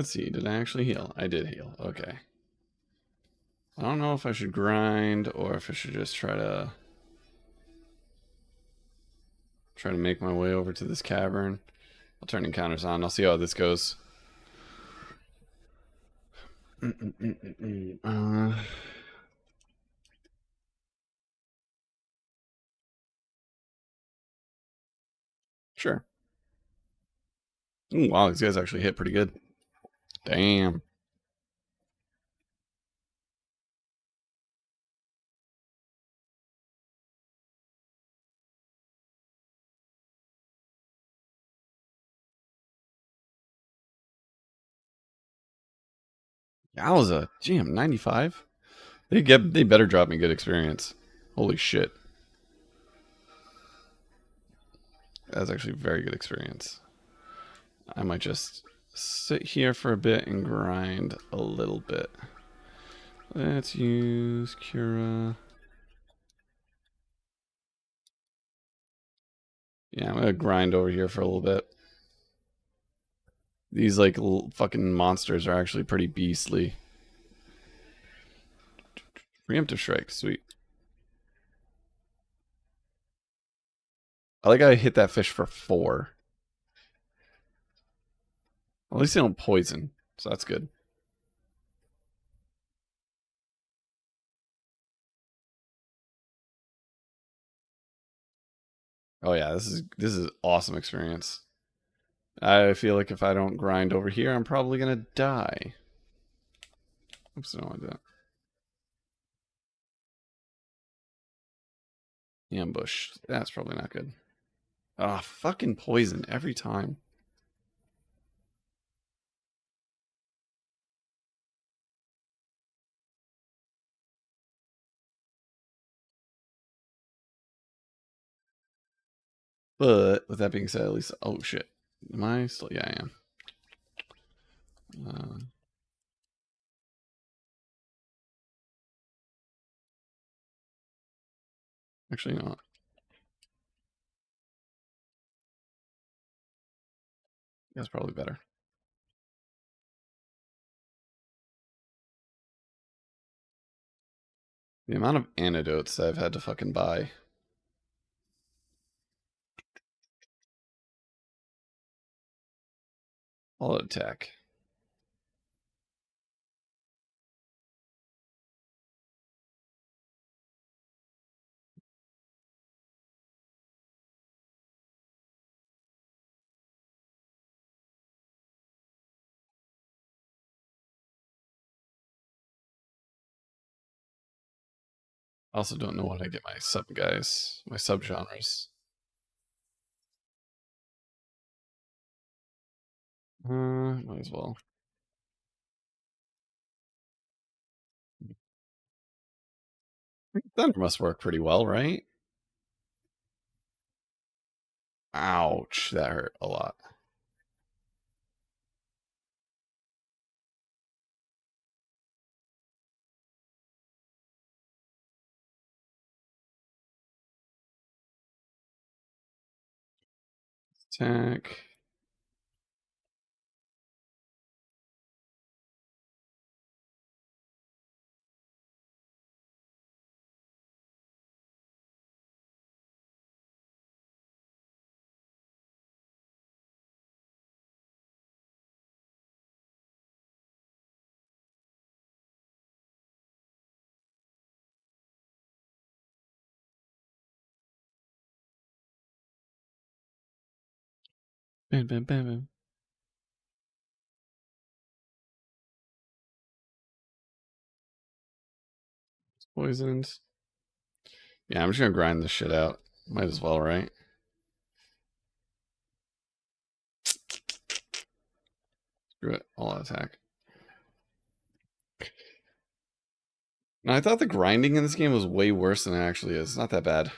Let's see, did I actually heal? I did heal, okay. I don't know if I should grind or if I should just try to make my way over to this cavern. I'll turn encounters on. I'll see how this goes. Sure. Ooh, wow, these guys actually hit pretty good. Damn. Yowza. Damn, 95? They better drop me good experience. Holy shit. That's actually very good experience. I might just sit here for a bit and grind a little bit. Let's use Cura. Yeah, I'm gonna grind over here for a little bit. These like fucking monsters are actually pretty beastly. Preemptive strike, sweet. I like how I hit that fish for 4. At least they don't poison, so that's good. Oh yeah, this is awesome experience. I feel like if I don't grind over here, I'm probably gonna die. Oops, I don't want to do that. Ambush. That's probably not good. Ah, oh, fucking poison every time. But with that being said, at least oh shit, am I still? Yeah, I am. Uh, actually, not. That's probably better. The amount of antidotes I've had to fucking buy. All attack. I also don't know what I get my sub guys, my sub genres. Might as well. Thunder must work pretty well, right? Ouch, that hurt a lot. Attack. Bam, bam, bam, bam. Poisoned. Yeah, I'm just gonna grind this shit out. Might as well, right? Screw it. All attack. Now, I thought the grinding in this game was way worse than it actually is. It's not that bad.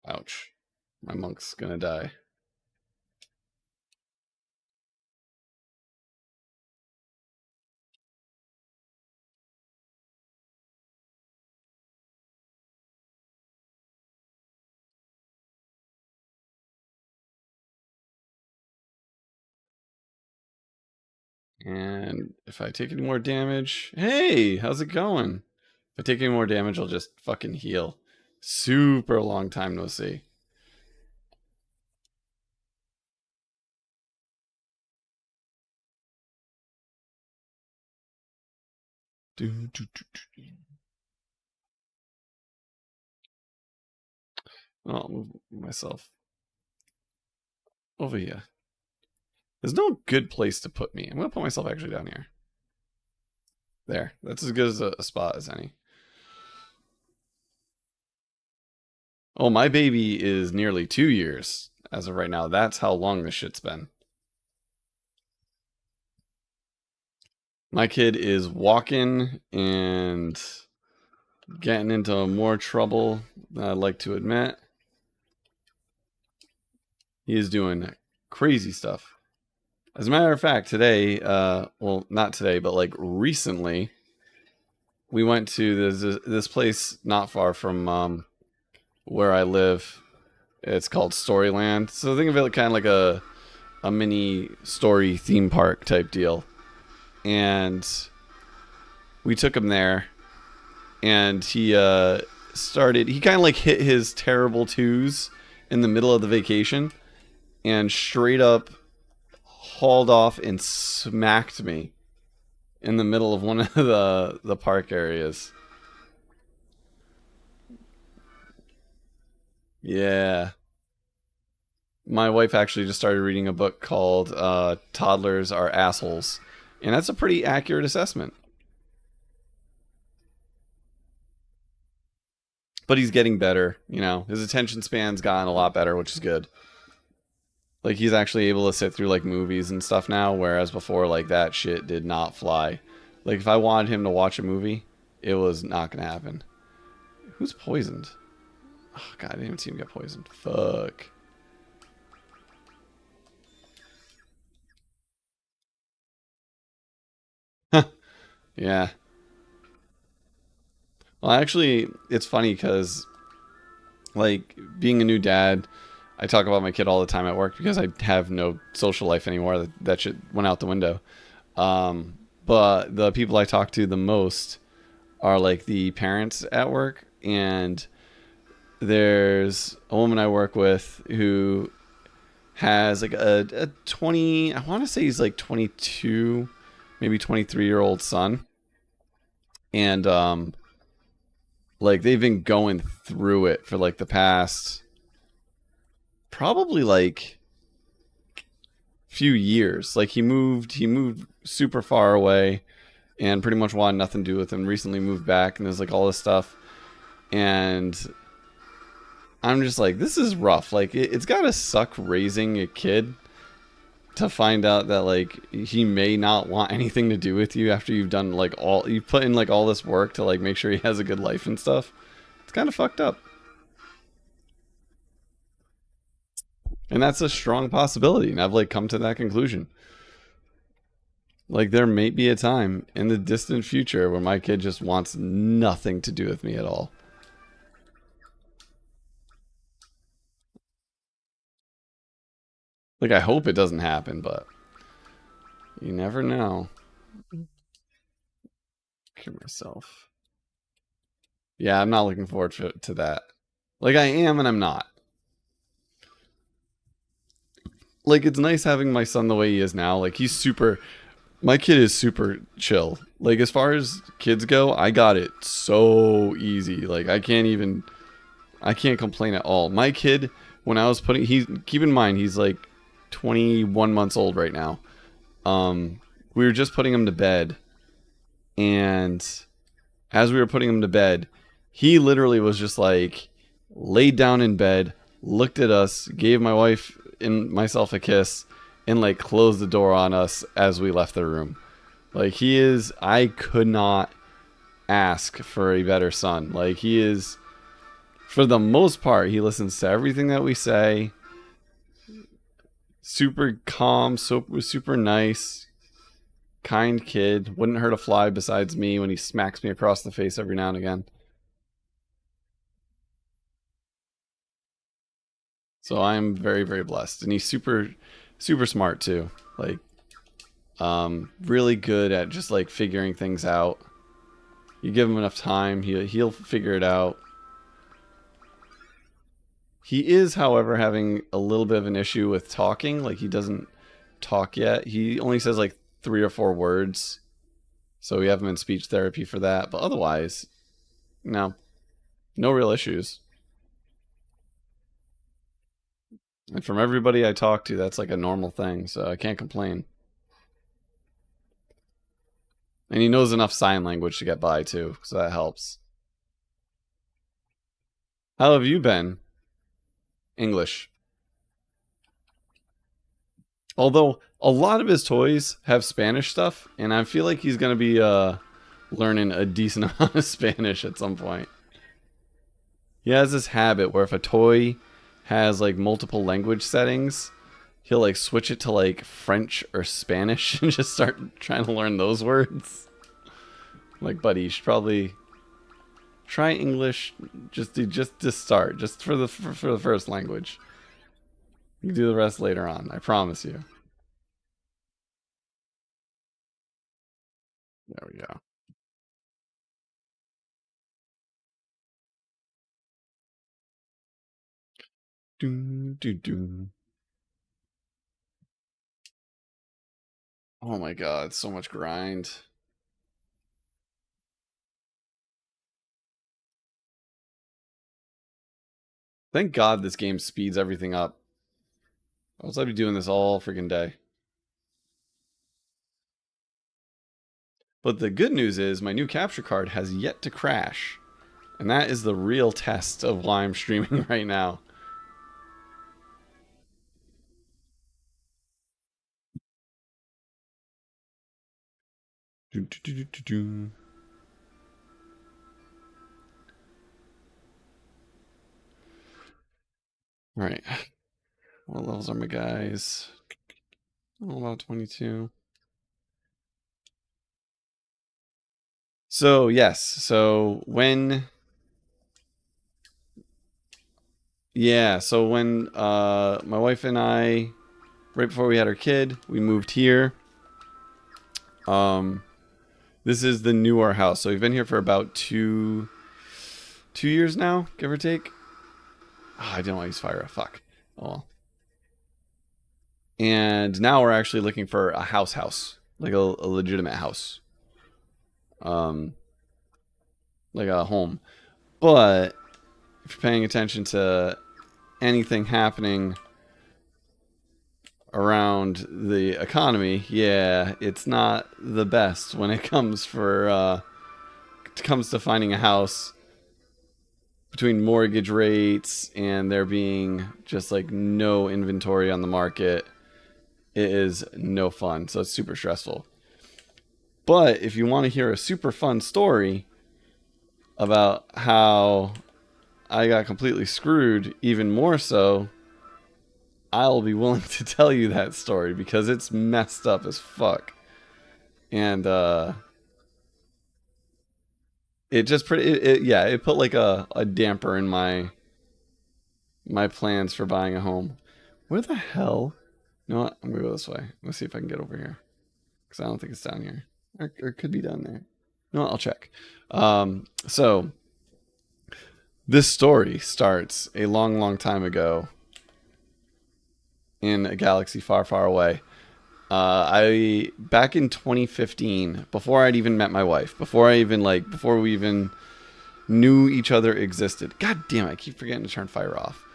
Ouch. My monk's gonna die. And if I take any more damage... Hey, how's it going? If I take any more damage, I'll just fucking heal. Super long time no see. I'll move myself over here. There's no good place to put me. I'm going to put myself actually down here. There. That's as good as a spot as any. Oh, my baby is nearly 2 years as of right now. That's how long this shit's been. My kid is walking and getting into more trouble than I'd like to admit. He is doing crazy stuff. As a matter of fact, today, well, not today, but like recently, we went to this place not far from where I live. It's called Storyland. So think of it kind of like a mini story theme park type deal. And we took him there, and he started. He kind of like hit his terrible twos in the middle of the vacation, and straight up hauled off and smacked me in the middle of one of the park areas. Yeah. My wife actually just started reading a book called Toddlers Are Assholes. And that's a pretty accurate assessment. But he's getting better, you know. His attention span's gotten a lot better, which is good. Like, he's actually able to sit through, like, movies and stuff now, whereas before, like, that shit did not fly. Like, if I wanted him to watch a movie, it was not gonna happen. Who's poisoned? Oh, God, I didn't even see him get poisoned. Fuck. Yeah. Well, actually, it's funny because, like, being a new dad, I talk about my kid all the time at work because I have no social life anymore. That shit went out the window. But the people I talk to the most are, like, the parents at work. And there's a woman I work with who has, like, a 20... I want to say he's, like, 22, maybe 23-year-old son. And, like, they've been going through it for, like, the past probably, like, few years. Like, he moved super far away and pretty much wanted nothing to do with him. Recently moved back, and there's, like, all this stuff. And I'm just like, this is rough. Like, it's gotta suck raising a kid to find out that, like, he may not want anything to do with you after you've done, like, you've put in, like, all this work to, like, make sure he has a good life and stuff. It's kind of fucked up. And that's a strong possibility, and I've, like, come to that conclusion. Like, there may be a time in the distant future where my kid just wants nothing to do with me at all. Like, I hope it doesn't happen, but you never know. Kill myself. Yeah, I'm not looking forward to that. Like, I am and I'm not. Like, it's nice having my son the way he is now. Like, my kid is super chill. Like, as far as kids go, I got it so easy. Like, I can't complain at all. My kid, when I was keep in mind, he's like 21 months old right now. We were just putting him to bed, and as we were putting him to bed, he literally was just like laid down in bed, looked at us, gave my wife and myself a kiss, and like closed the door on us as we left the room. Like, I could not ask for a better son. Like, he is, for the most part, he listens to everything that we say. Super calm, super nice, kind kid. Wouldn't hurt a fly besides me when he smacks me across the face every now and again. So I'm very, very blessed. And he's super, super smart too. Like, Really good at just like figuring things out. You give him enough time, he'll figure it out. He is, however, having a little bit of an issue with talking. Like, he doesn't talk yet. He only says like 3 or 4 words. So we have him in speech therapy for that. But otherwise, no. No real issues. And from everybody I talk to, that's like a normal thing. So I can't complain. And he knows enough sign language to get by too. So that helps. How have you been? English. Although a lot of his toys have Spanish stuff, and I feel like he's going to be learning a decent amount of Spanish at some point. He has this habit where if a toy has like multiple language settings, he'll like switch it to like French or Spanish and just start trying to learn those words. Like, buddy, you should probably try English just to start, just for the first language. You can do the rest later on, I promise you. There we go. Doo, doo, doo. Oh my god, so much grind. Thank God this game speeds everything up. Else I'd be doing this all freaking day. But the good news is my new capture card has yet to crash. And that is the real test of why I'm streaming right now. Do, do, do, do, do. All right. What levels are my guys? Oh, about 22. So, yes. So, when... Yeah, so when my wife and I, right before we had our kid, we moved here. This is the newer house. So we've been here for about two years now, give or take. Oh, I didn't want to use fire. Fuck. Oh well. And now we're actually looking for a house. Like a legitimate house. Like a home. But if you're paying attention to anything happening around the economy, yeah, it's not the best when it comes to finding a house. Between mortgage rates and there being just like no inventory on the market, it is no fun. So it's super stressful. But if you want to hear a super fun story about how I got completely screwed, even more so, I'll be willing to tell you that story because it's messed up as fuck. And it just it put like a damper in my plans for buying a home. Where the hell? You know what? I'm gonna go this way. Let's see if I can get over here. Because I don't think it's down here. Or it could be down there. No, I'll check. So this story starts a long, long time ago in a galaxy far, far away. Back in 2015, before I'd even met my wife, before we even knew each other existed. God damn it, I keep forgetting to turn fire off.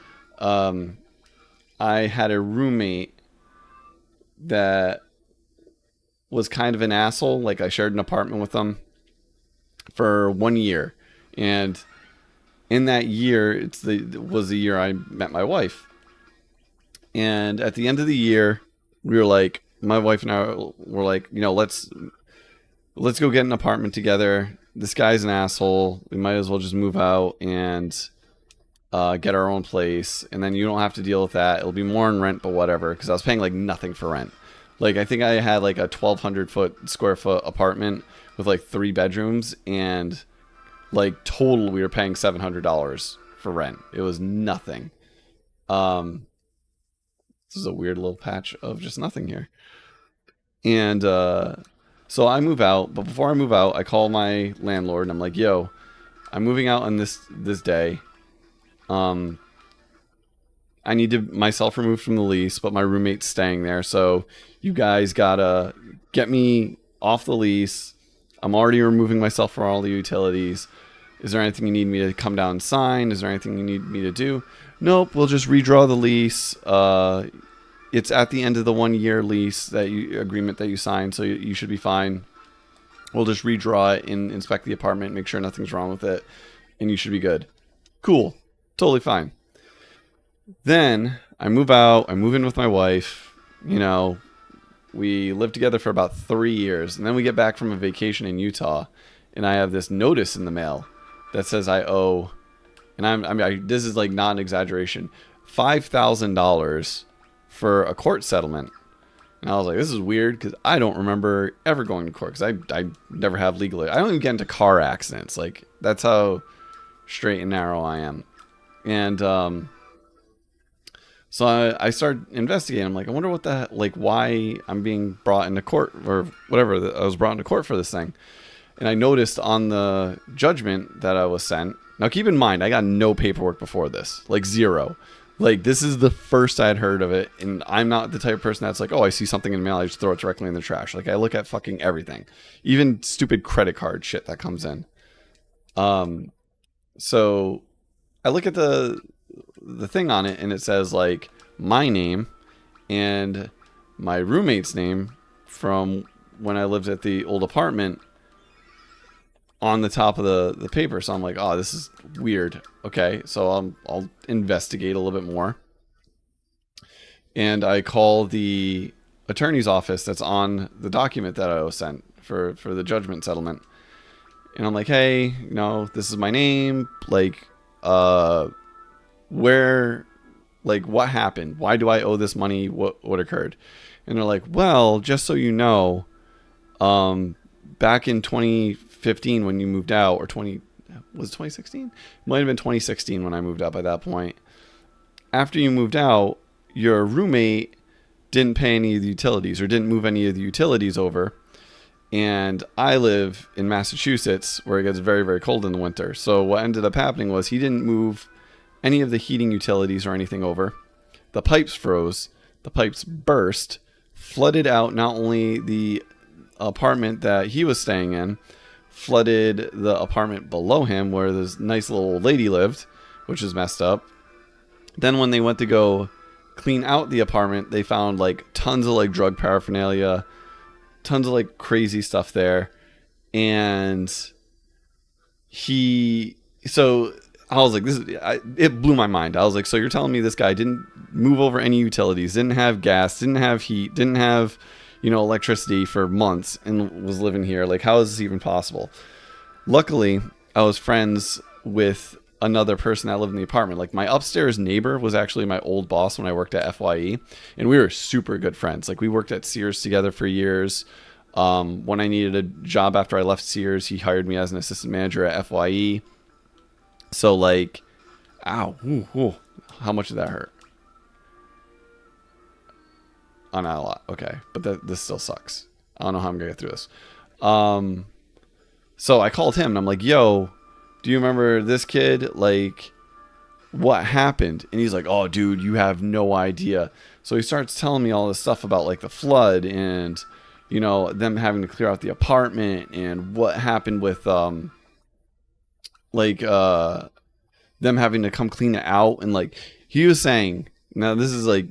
I had a roommate that was kind of an asshole. Like, I shared an apartment with him for 1 year. And in that year, was the year I met my wife. And at the end of the year, we were like, my wife and I were like, you know, let's go get an apartment together. This guy's an asshole. We might as well just move out and get our own place. And then you don't have to deal with that. It'll be more in rent, but whatever. Because I was paying like nothing for rent. Like, I think I had like a 1,200 square foot apartment with like 3 bedrooms. And like total, we were paying $700 for rent. It was nothing. This is a weird little patch of just nothing here. And so I move out, but before I move out, I call my landlord and I'm like, "Yo, I'm moving out on this day. Um, I need to myself removed from the lease, but my roommate's staying there, so you guys gotta get me off the lease. I'm already removing myself from all the utilities. Is there anything you need me to come down and sign? Is there anything you need me to do? Nope, we'll just redraw the lease. It's at the end of the 1 year lease agreement that you signed, so you should be fine. We'll just redraw it and inspect the apartment, make sure nothing's wrong with it, and you should be good. Cool. Totally fine. Then I move out. I move in with my wife. You know, we live together for about 3 years, and then we get back from a vacation in Utah, and I have this notice in the mail that says I owe, and this is like not an exaggeration, $5,000 for a court settlement. And I was like, this is weird because I don't remember ever going to court because I never have legally. I don't even get into car accidents. Like, that's how straight and narrow I am. And so I started investigating. I'm like, I wonder why I'm being brought into court or whatever. I was brought into court for this thing. And I noticed on the judgment that I was sent. Now, keep in mind, I got no paperwork before this, like zero. Like, this is the first I'd heard of it. And I'm not the type of person that's like, oh, I see something in the mail, I just throw it directly in the trash. Like, I look at fucking everything, even stupid credit card shit that comes in. So I look at the thing on it, and it says like my name and my roommate's name from when I lived at the old apartment on the top of the paper. So I'm like, oh, this is weird. Okay, so I'll investigate a little bit more, and I call the attorney's office that's on the document that I was sent for the judgment settlement, and I'm like, hey, this is my name. Like, where, like, what happened? Why do I owe this money? What occurred? And they're like, well, just so you know, back in 2015 when you moved out, or was it 2016? Might have been 2016 when I moved out by that point. After you moved out, your roommate didn't pay any of the utilities or didn't move any of the utilities over. And I live in Massachusetts where it gets very, very cold in the winter. So what ended up happening was he didn't move any of the heating utilities or anything over. The pipes froze. The pipes burst, flooded out not only the apartment that he was staying in, flooded the apartment below him where this nice little old lady lived, which is messed up. Then when they went to go clean out the apartment, they found like tons of like drug paraphernalia, tons of like crazy stuff there. And so I was like, it blew my mind. I was like, so you're telling me this guy didn't move over any utilities, didn't have gas, didn't have heat, didn't have, electricity for months and was living here? Like, how is this even possible? Luckily, I was friends with another person that lived in the apartment. Like, my upstairs neighbor was actually my old boss when I worked at FYE, and we were super good friends. Like, we worked at Sears together for years. When I needed a job after I left Sears, he hired me as an assistant manager at FYE. So, like, ow, ooh, how much did that hurt? Oh, not a lot. Okay, but this still sucks. I don't know how I'm gonna get through this. So I called him and I'm like, yo, do you remember this kid? Like, what happened? And he's like, oh, dude, you have no idea. So he starts telling me all this stuff about like the flood and, them having to clear out the apartment and what happened with, them having to come clean it out. And like, he was saying, now this is like,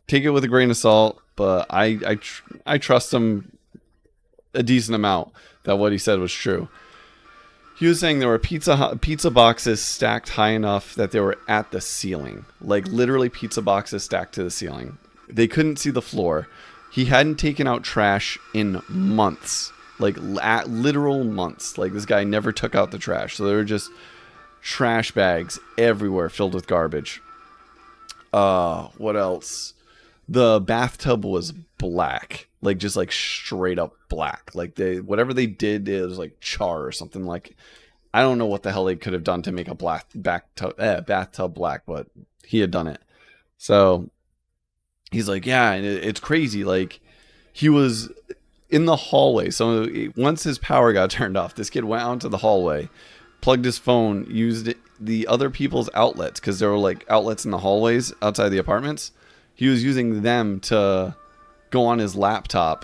take it with a grain of salt, but I trust him a decent amount that what he said was true. He was saying there were pizza boxes stacked high enough that they were at the ceiling. Like, literally pizza boxes stacked to the ceiling. They couldn't see the floor. He hadn't taken out trash in months. Like, literal months. Like, this guy never took out the trash. So there were just trash bags everywhere filled with garbage. What else? The bathtub was black. Like, just like straight up black. Like, whatever they did, it was like char or something. Like, I don't know what the hell they could have done to make a bathtub black, but he had done it. So he's like, yeah, and it's crazy. Like, He was in the hallway. So once his power got turned off, this kid went out into the hallway, plugged his phone, used the other people's outlets, because there were like outlets in the hallways outside the apartments. He was using them to go on his laptop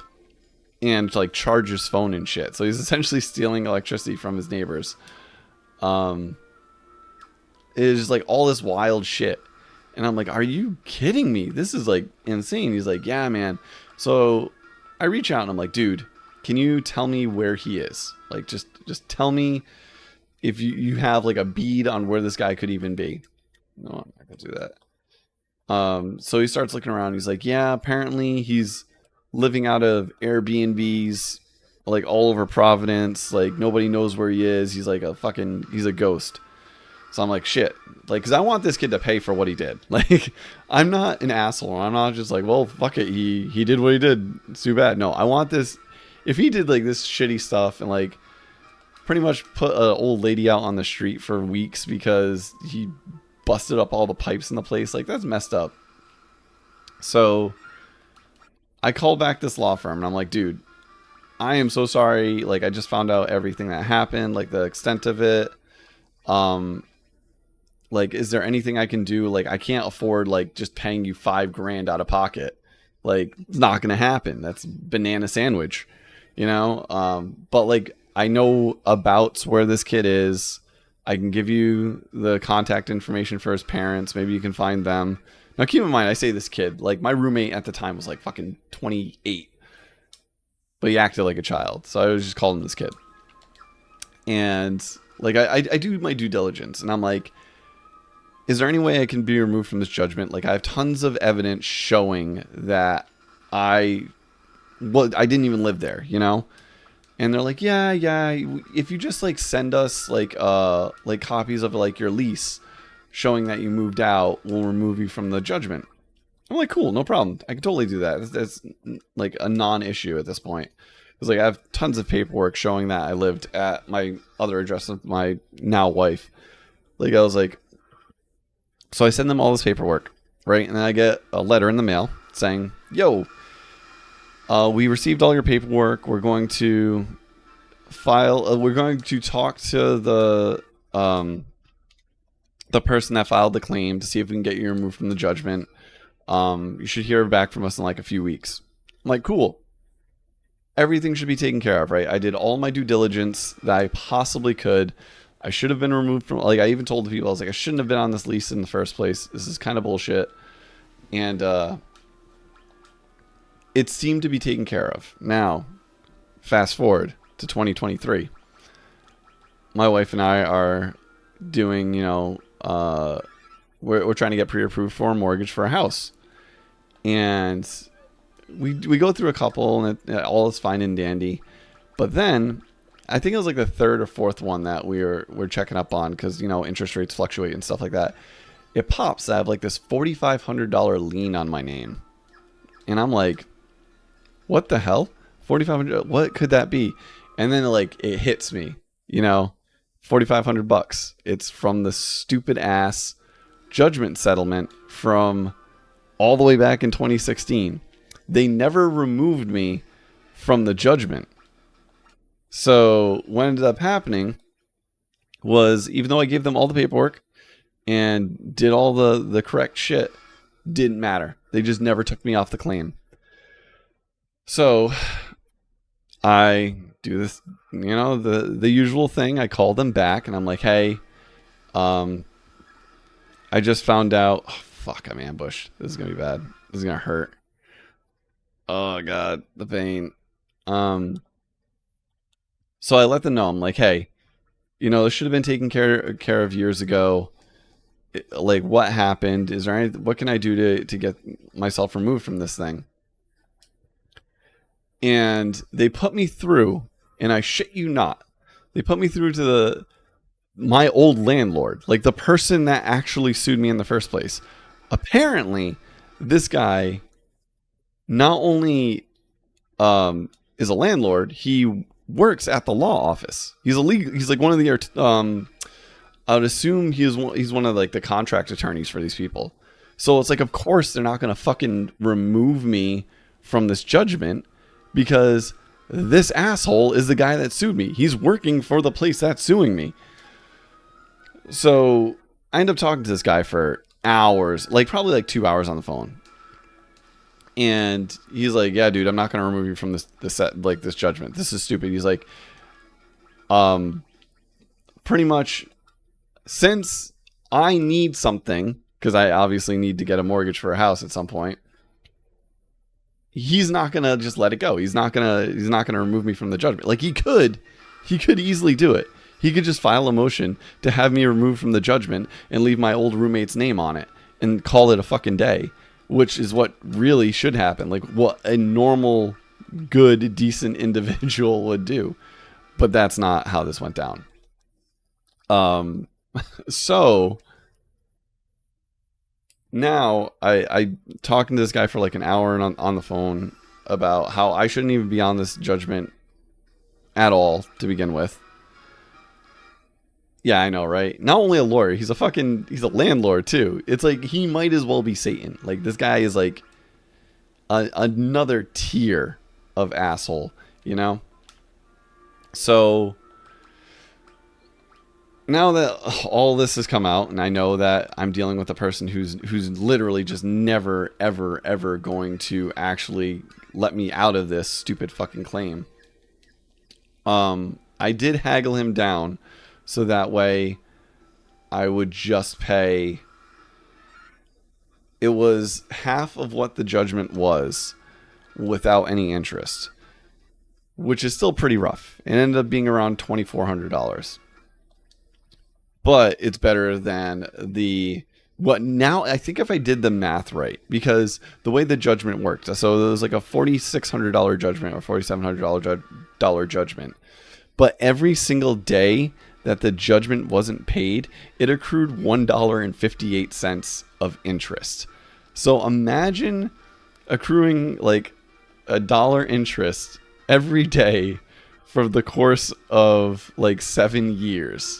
and like charge his phone and shit. So he's essentially stealing electricity from his neighbors. It is just like all this wild shit. And I'm like, are you kidding me? This is like insane. He's like, yeah, man. So I reach out and I'm like, dude, can you tell me where he is? Like, just tell me if you have like a bead on where this guy could even be. No, I'm not gonna do that. So he starts looking around. He's like, yeah, apparently he's living out of Airbnbs like all over Providence. Like nobody knows where he is. He's like he's a ghost. So I'm like, shit. Like, cause I want this kid to pay for what he did. Like, I'm not an asshole. I'm not just like, well, fuck it. He did what he did. It's too bad. No, I want this. If he did like this shitty stuff and like pretty much put an old lady out on the street for weeks because he busted up all the pipes in the place, like that's messed up. So I called back this law firm and I'm like, dude, I am so sorry. Like, I just found out everything that happened, like the extent of it. Like, is there anything I can do? Like, I can't afford like just paying you $5,000 out of pocket. Like, it's not gonna happen. That's banana sandwich, you know? But like, I know about where this kid is. I can give you the contact information for his parents. Maybe you can find them. Now, keep in mind, I say this kid, like my roommate at the time was like fucking 28, but he acted like a child. So I was just calling him this kid. And like, I do my due diligence and I'm like, is there any way I can be removed from this judgment? Like, I have tons of evidence showing that I didn't even live there, you know? And they're like, yeah, if you just like send us like copies of like your lease showing that you moved out, we'll remove you from the judgment. I'm like, cool, no problem. I can totally do that. That's like a non-issue at this point. Because like I have tons of paperwork showing that I lived at my other address with my now wife. Like, I was like, so I send them all this paperwork, right? And then I get a letter in the mail saying, yo, we received all your paperwork. We're going to file. We're going to talk to the person that filed the claim to see if we can get you removed from the judgment. You should hear back from us in like a few weeks. I'm like, cool. Everything should be taken care of, right? I did all my due diligence that I possibly could. I should have been removed from. Like, I even told the people, I was like, I shouldn't have been on this lease in the first place. This is kind of bullshit. And it seemed to be taken care of. Now, fast forward to 2023. My wife and I are doing, you know, we're trying to get pre-approved for a mortgage for a house. And we go through a couple, and all is fine and dandy. But then, I think it was like the third or fourth one that we're checking up on because, you know, interest rates fluctuate and stuff like that. It pops that I have like this $4,500 lien on my name. And I'm like, what the hell? 4,500? What could that be? And then like it hits me, you know, $4,500. It's from the stupid ass judgment settlement from all the way back in 2016. They never removed me from the judgment. So what ended up happening was, even though I gave them all the paperwork and did all the correct shit, didn't matter. They just never took me off the claim. So I do this, you know, the usual thing. I call them back and I'm like, hey, I just found out. Oh, fuck, I'm ambushed. This is going to be bad. This is going to hurt. Oh, God, the pain. So I let them know. I'm like, hey, you know, this should have been taken care of years ago. Like, what happened? Is there what can I do to get myself removed from this thing? And they put me through, and I shit you not, they put me through to my old landlord, like the person that actually sued me in the first place. Apparently, this guy not only is a landlord, he works at the law office. He's like one of the I would assume he's one of like the contract attorneys for these people. So it's like, of course they're not going to fucking remove me from this judgment because this asshole is the guy that sued me. He's working for the place that's suing me. So I end up talking to this guy for hours, like probably like 2 hours on the phone. And he's like, yeah, dude, I'm not going to remove you from this set, like this judgment. This is stupid. He's like, pretty much since I need something, because I obviously need to get a mortgage for a house at some point, he's not going to just let it go. He's not going to remove me from the judgment. Like he could easily do it. He could just file a motion to have me removed from the judgment and leave my old roommate's name on it and call it a fucking day, which is what really should happen. Like what a normal, good, decent individual would do. But that's not how this went down. So now I talking to this guy for like an hour and on the phone about how I shouldn't even be on this judgment at all to begin with. Yeah, I know, right? Not only a lawyer, he's a landlord too. It's like he might as well be Satan. Like this guy is like another tier of asshole, you know? So now that all this has come out, and I know that I'm dealing with a person who's literally just never, ever, ever going to actually let me out of this stupid fucking claim. I did haggle him down so that way I would just pay. It was half of what the judgment was without any interest, which is still pretty rough. It ended up being around $2,400. But it's better than what now. I think if I did the math right, because the way the judgment worked, so there was like a $4,600 judgment or $4,700 judgment. But every single day that the judgment wasn't paid, it accrued $1.58 of interest. So imagine accruing like $1 interest every day for the course of like 7 years.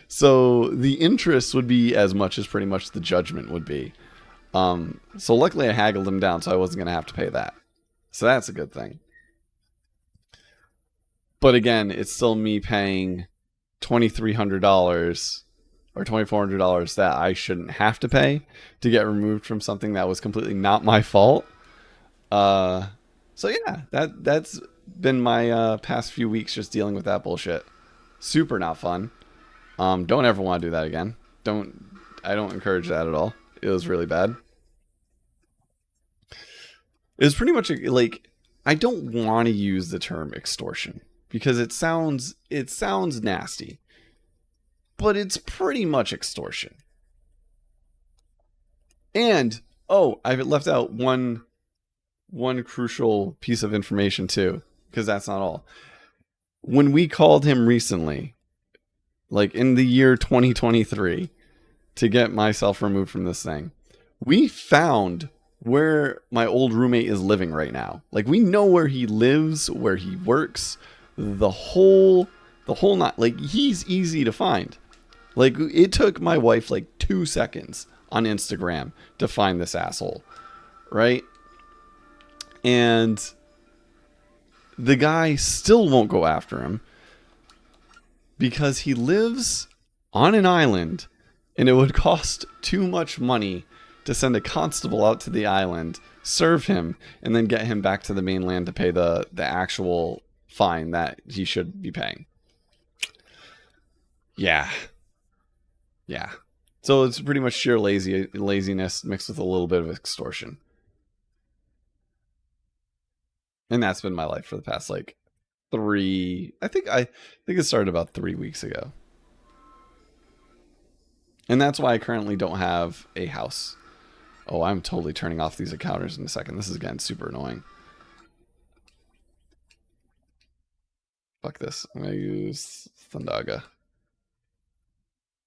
So the interest would be as much as pretty much the judgment would be. So luckily I haggled him down, so I wasn't going to have to pay that. So that's a good thing. But again, it's still me paying $2,300 or $2,400 that I shouldn't have to pay to get removed from something that was completely not my fault. So yeah, that's been my past few weeks just dealing with that bullshit. Super not fun. Don't ever want to do that again. I don't encourage that at all. It was really bad. It was pretty much like, I don't want to use the term extortion because it sounds nasty, but it's pretty much extortion. And I've left out one crucial piece of information too, because that's not all. When we called him recently, like in the year 2023, to get myself removed from this thing, we found where my old roommate is living right now. Like we know where he lives, where he works, the whole not, like he's easy to find. Like it took my wife like 2 seconds on Instagram to find this asshole, right? And the guy still won't go after him because he lives on an island and it would cost too much money to send a constable out to the island, serve him, and then get him back to the mainland to pay the actual fine that he should be paying. Yeah. So it's pretty much sheer laziness mixed with a little bit of extortion. And that's been my life for the past like I think it started about 3 weeks ago. And that's why I currently don't have a house. Oh, I'm totally turning off these encounters in a second. This is getting super annoying. Fuck this. I'm gonna use Thundaga.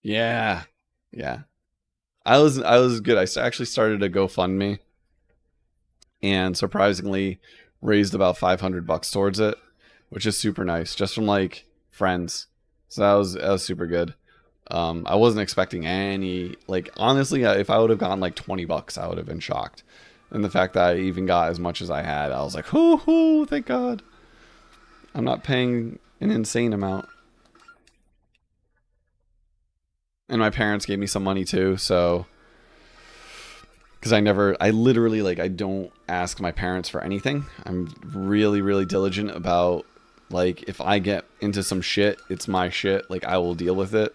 Yeah. I was good. I actually started a GoFundMe and surprisingly raised about $500 towards it, which is super nice, just from like friends. So that was super good. I wasn't expecting any, like honestly, if I would have gotten like $20, I would have been shocked. And the fact that I even got as much as I had, I was like, hoo, thank God. I'm not paying an insane amount. And my parents gave me some money too, so because I literally, like, I don't ask my parents for anything. I'm really, really diligent about, like, if I get into some shit, it's my shit. Like, I will deal with it.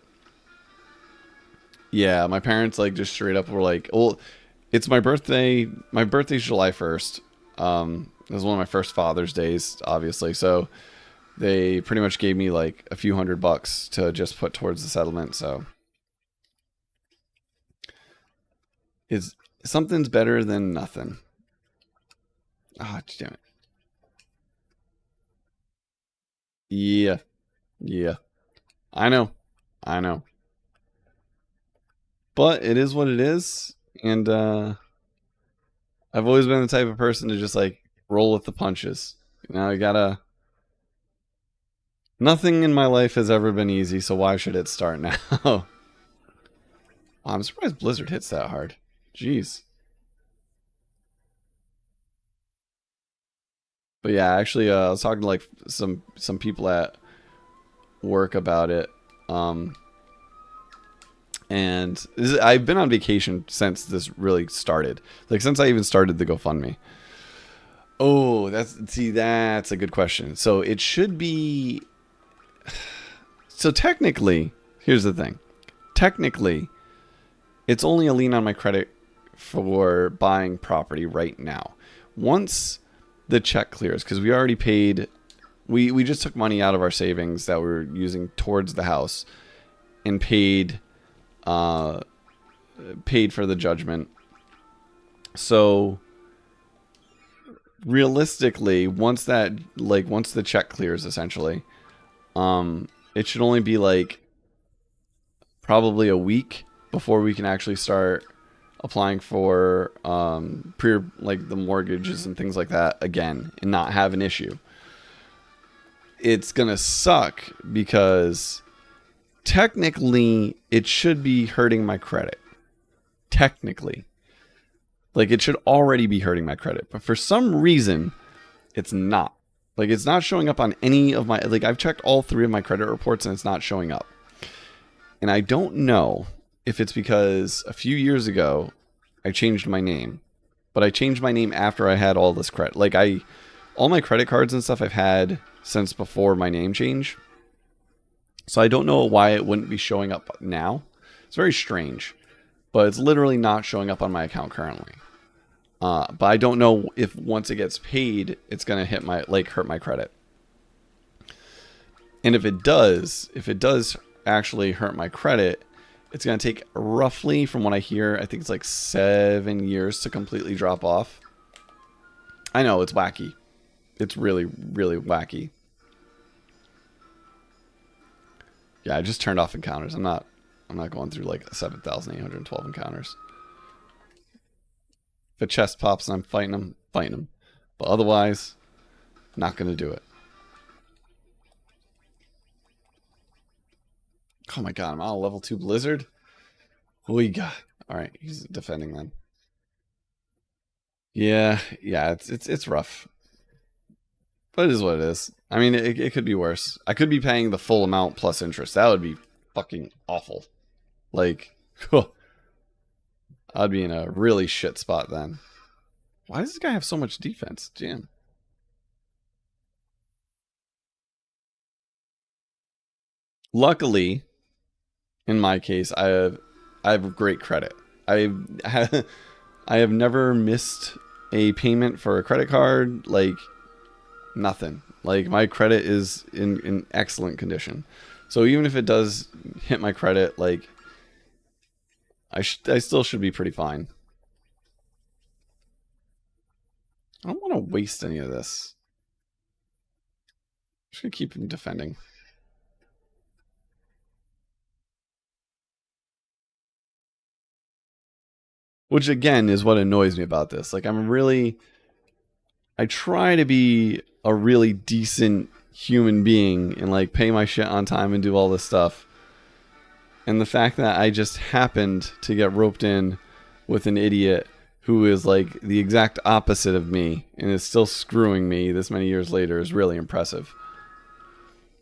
Yeah, my parents, like, just straight up were like, well, it's my birthday. My birthday's July 1st. It was one of my first Father's Days, obviously. So they pretty much gave me, like, a few $100 to just put towards the settlement. So it's something's better than nothing. Ah, oh, damn it. Yeah, yeah. I know. I know. But it is what it is. And I've always been the type of person to just, like, roll with the punches. You know, you gotta. Nothing in my life has ever been easy, so why should it start now? Wow, I'm surprised Blizzard hits that hard. Jeez. But yeah, actually, I was talking to, like, some people at work about it. And I've been on vacation since this really started. Like, since I even started the GoFundMe. Oh, that's a good question. So it should be. So technically, here's the thing. Technically, it's only a lien on my credit for buying property right now. Once the check clears, because we already paid, we just took money out of our savings that we were using towards the house and paid for the judgment. So realistically, once the check clears, essentially, it should only be like probably a week before we can actually start applying for the mortgages and things like that again and not have an issue. It's gonna suck because technically it should be hurting my credit. Technically. Like, it should already be hurting my credit. But for some reason, it's not. Like, it's not showing up on any of my... Like, I've checked all 3 of my credit reports and it's not showing up. And I don't know if it's because a few years ago, I changed my name. But I changed my name after I had all this credit. Like, all my credit cards and stuff I've had since before my name change. So I don't know why it wouldn't be showing up now. It's very strange. But it's literally not showing up on my account currently. But I don't know if once it gets paid, it's gonna hurt my credit. And if it does actually hurt my credit, it's gonna take roughly, from what I hear, I think it's like 7 years to completely drop off. I know, it's wacky. It's really, really wacky. Yeah, I just turned off encounters. I'm not going through like 7,812 encounters. If a chest pops and I'm fighting them. But otherwise, not going to do it. Oh my god, I'm on a level 2 Blizzard? We got. Alright, he's defending then. Yeah, it's rough. But it is what it is. I mean, it could be worse. I could be paying the full amount plus interest. That would be fucking awful. Like, I'd be in a really shit spot then. Why does this guy have so much defense? Damn. Luckily, in my case, I have great credit. I have never missed a payment for a credit card. Like, nothing. Like, my credit is in excellent condition. So even if it does hit my credit, like, I still should be pretty fine. I don't want to waste any of this. I'm just going to keep him defending. Which, again, is what annoys me about this. Like, I try to be a really decent human being and, like, pay my shit on time and do all this stuff. And the fact that I just happened to get roped in with an idiot who is like the exact opposite of me and is still screwing me this many years later is really impressive.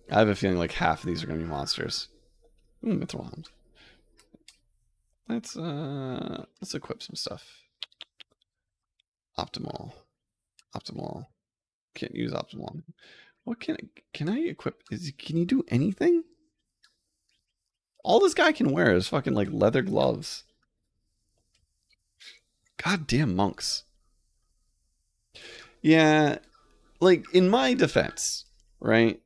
I have a feeling like half of these are going to be monsters. Mithril. Let's equip some stuff. Optimal. Can't use optimal. What can I equip? Can you do anything? All this guy can wear is fucking like leather gloves. Goddamn monks. Yeah, like in my defense, right?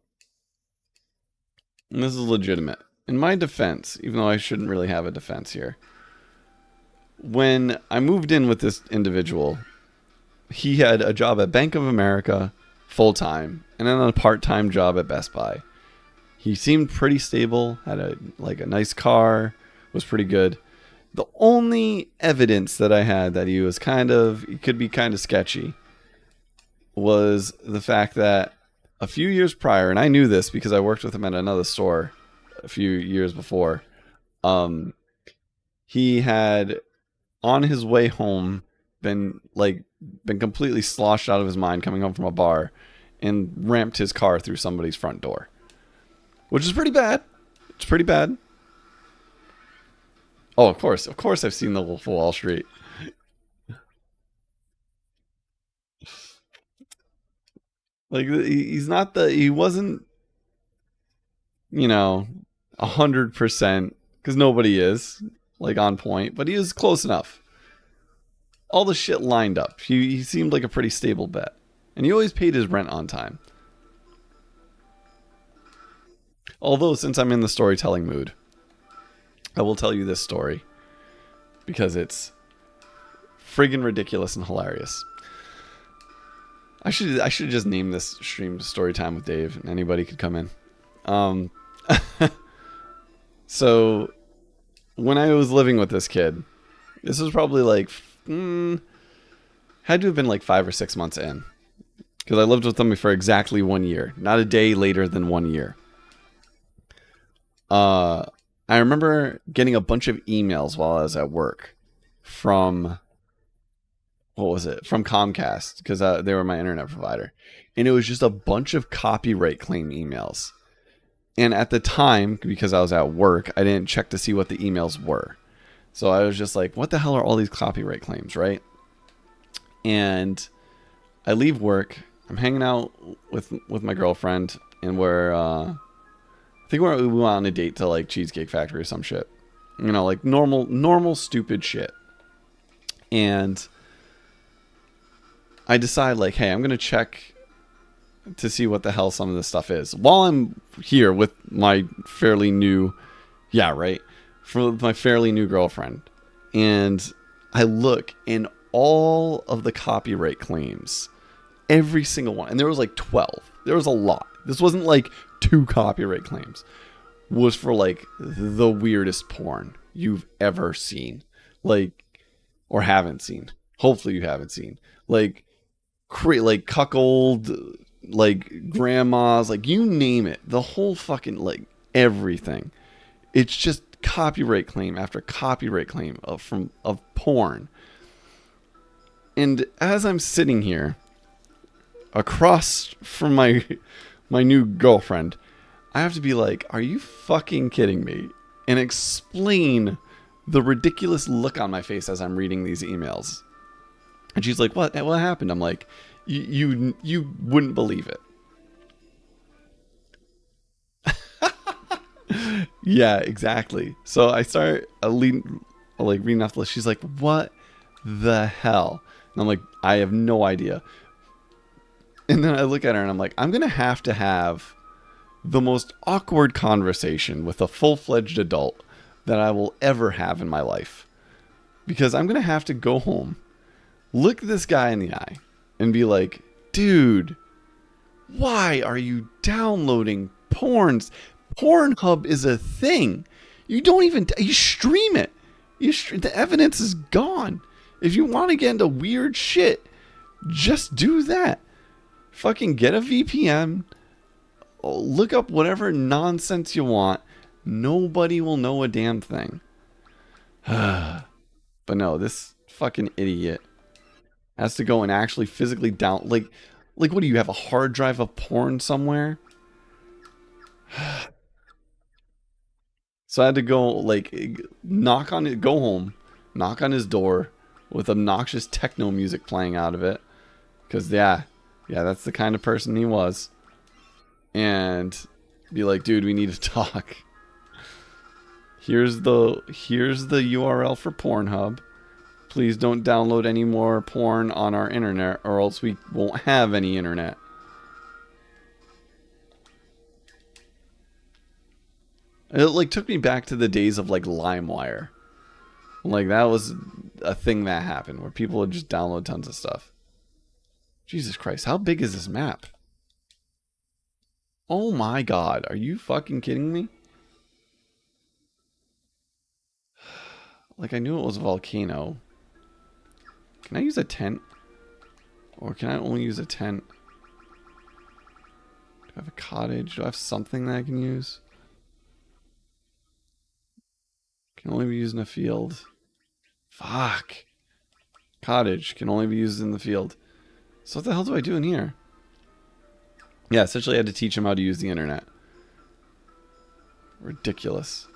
And this is legitimate. In my defense, even though I shouldn't really have a defense here, when I moved in with this individual, he had a job at Bank of America full-time and then a part-time job at Best Buy. He seemed pretty stable, had a nice car, was pretty good. The only evidence that I had that he could be kind of sketchy was the fact that a few years prior, and I knew this because I worked with him at another store a few years before, he had, on his way home, been completely sloshed out of his mind coming home from a bar and ramped his car through somebody's front door. Which is pretty bad. It's pretty bad. Oh, of course I've seen the Wolf of Wall Street. Like, he wasn't, 100%, because nobody is, like, on point, but he was close enough. All the shit lined up. He seemed like a pretty stable bet. And he always paid his rent on time. Although, since I'm in the storytelling mood, I will tell you this story because it's friggin' ridiculous and hilarious. I should just name this stream Storytime with Dave, and anybody could come in. So, when I was living with this kid, this was probably like had to have been like 5 or 6 months in, because I lived with them for exactly 1 year, not a day later than 1 year. I remember getting a bunch of emails while I was at work from, from Comcast, because they were my internet provider. And it was just a bunch of copyright claim emails. And at the time, because I was at work, I didn't check to see what the emails were. So I was just like, what the hell are all these copyright claims, right? And I leave work. I'm hanging out with my girlfriend, and I think we went on a date to like Cheesecake Factory or some shit. Like normal stupid shit. And I decide like, hey, I'm going to check to see what the hell some of this stuff is. While I'm here with my fairly new, for my fairly new girlfriend. And I look in all of the copyright claims, every single one. And there was like 12. There was a lot. This wasn't like 2 copyright claims. Was for like the weirdest porn you've ever seen. Like, or haven't seen. Hopefully you haven't seen. Like cuckold, like grandmas, like you name it. The whole fucking, like, everything. It's just copyright claim after copyright claim of porn. And as I'm sitting here across from my new girlfriend, I have to be like, are you fucking kidding me? And explain the ridiculous look on my face as I'm reading these emails. And she's like, what happened? I'm like, you wouldn't believe it. Yeah, exactly. So I start reading off the list. She's like, what the hell? And I'm like, I have no idea. And then I look at her and I'm like, I'm going to have the most awkward conversation with a full-fledged adult that I will ever have in my life. Because I'm going to have to go home, look this guy in the eye, and be like, dude, why are you downloading porns? Pornhub is a thing. You don't even, you stream it. The evidence is gone. If you want to get into weird shit, just do that. Fucking get a VPN. Look up whatever nonsense you want. Nobody will know a damn thing. But no, this fucking idiot has to go and actually physically down like what do you have, a hard drive of porn somewhere? So I had to go like knock on it, go home, knock on his door with obnoxious techno music playing out of it, because yeah, that's the kind of person he was, and be like, dude, we need to talk. Here's the URL for Pornhub. Please don't download any more porn on our internet, or else we won't have any internet. It like took me back to the days of like LimeWire. Like that was a thing that happened where people would just download tons of stuff. Jesus Christ, how big is this map? Oh my god, are you fucking kidding me? Like I knew it was a volcano. Can I use a tent? Or can I only use a tent? Do I have a cottage? Do I have something that I can use? Can only be used in a field. Fuck. Cottage can only be used in the field. So what the hell do I do in here? Yeah, essentially I had to teach him how to use the internet. Ridiculous.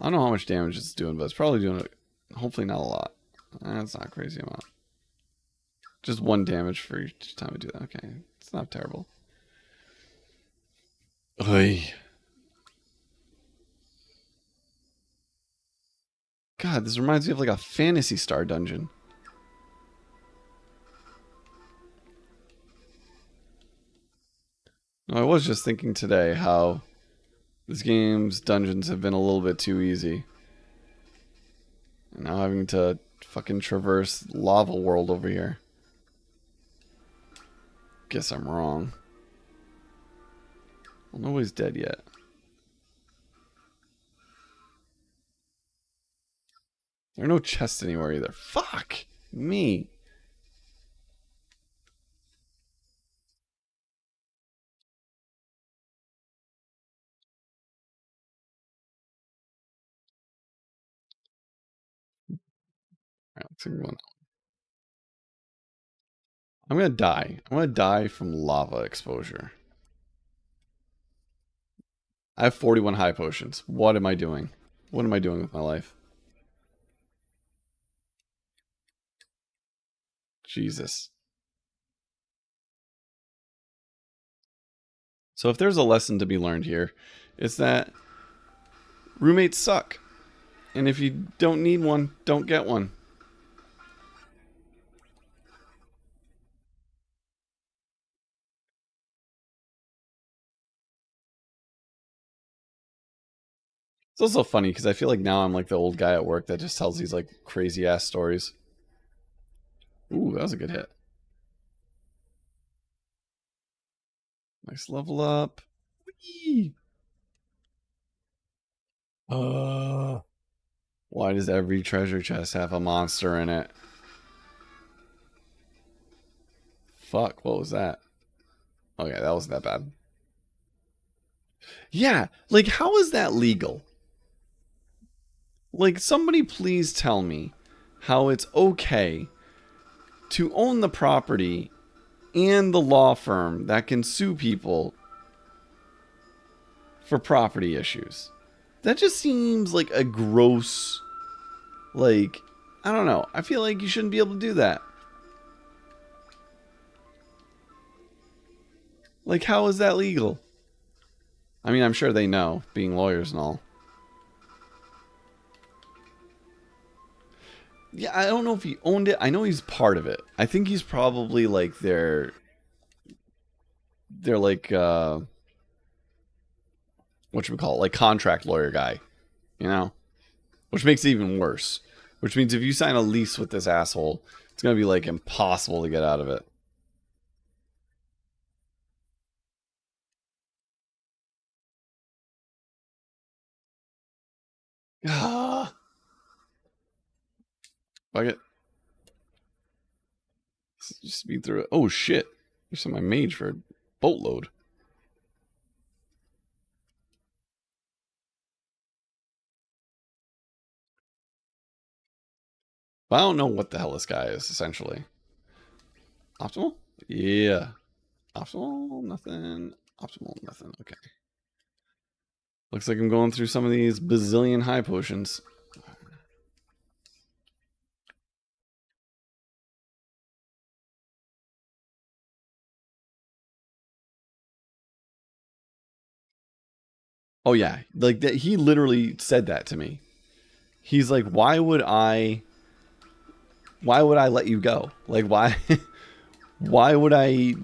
I don't know how much damage it's doing, but it's probably doing it. Hopefully not a lot. That's not a crazy amount. Just 1 damage for each time I do that. Okay, it's not terrible. Oy. God, this reminds me of like a Fantasy Star dungeon. No, I was just thinking today how this game's dungeons have been a little bit too easy. And now having to fucking traverse lava world over here. Guess I'm wrong. Well, nobody's dead yet. There are no chests anywhere either. Fuck me. Alright, let's see one. I'm gonna die. I'm gonna die from lava exposure. I have 41 high potions. What am I doing? What am I doing with my life? Jesus. So if there's a lesson to be learned here, it's that roommates suck. And if you don't need one, don't get one. It's also funny because I feel like now I'm like the old guy at work that just tells these like crazy ass stories. Ooh, that was a good hit. Nice level up. Whee! Why does every treasure chest have a monster in it? Fuck, what was that? Okay, that wasn't that bad. Yeah, like how is that legal? Like somebody please tell me how it's okay to own the property and the law firm that can sue people for property issues. That just seems like a gross, like, I don't know. I feel like you shouldn't be able to do that. Like, how is that legal? I mean, I'm sure they know, being lawyers and all. Yeah, I don't know if he owned it. I know he's part of it. I think he's probably like they're like what should we call it? Like contract lawyer guy, you know? Which makes it even worse. Which means if you sign a lease with this asshole, it's gonna be like impossible to get out of it. Ah, fuck it. Just speed through it. Oh shit! You sent my mage for a boatload. But I don't know what the hell this guy is, essentially. Optimal? Yeah. Optimal? Nothing. Optimal? Nothing. Okay. Looks like I'm going through some of these bazillion high potions. Oh yeah, like that. He literally said that to me. He's like, "Why would I? Why would I let you go? Like, why? Why would I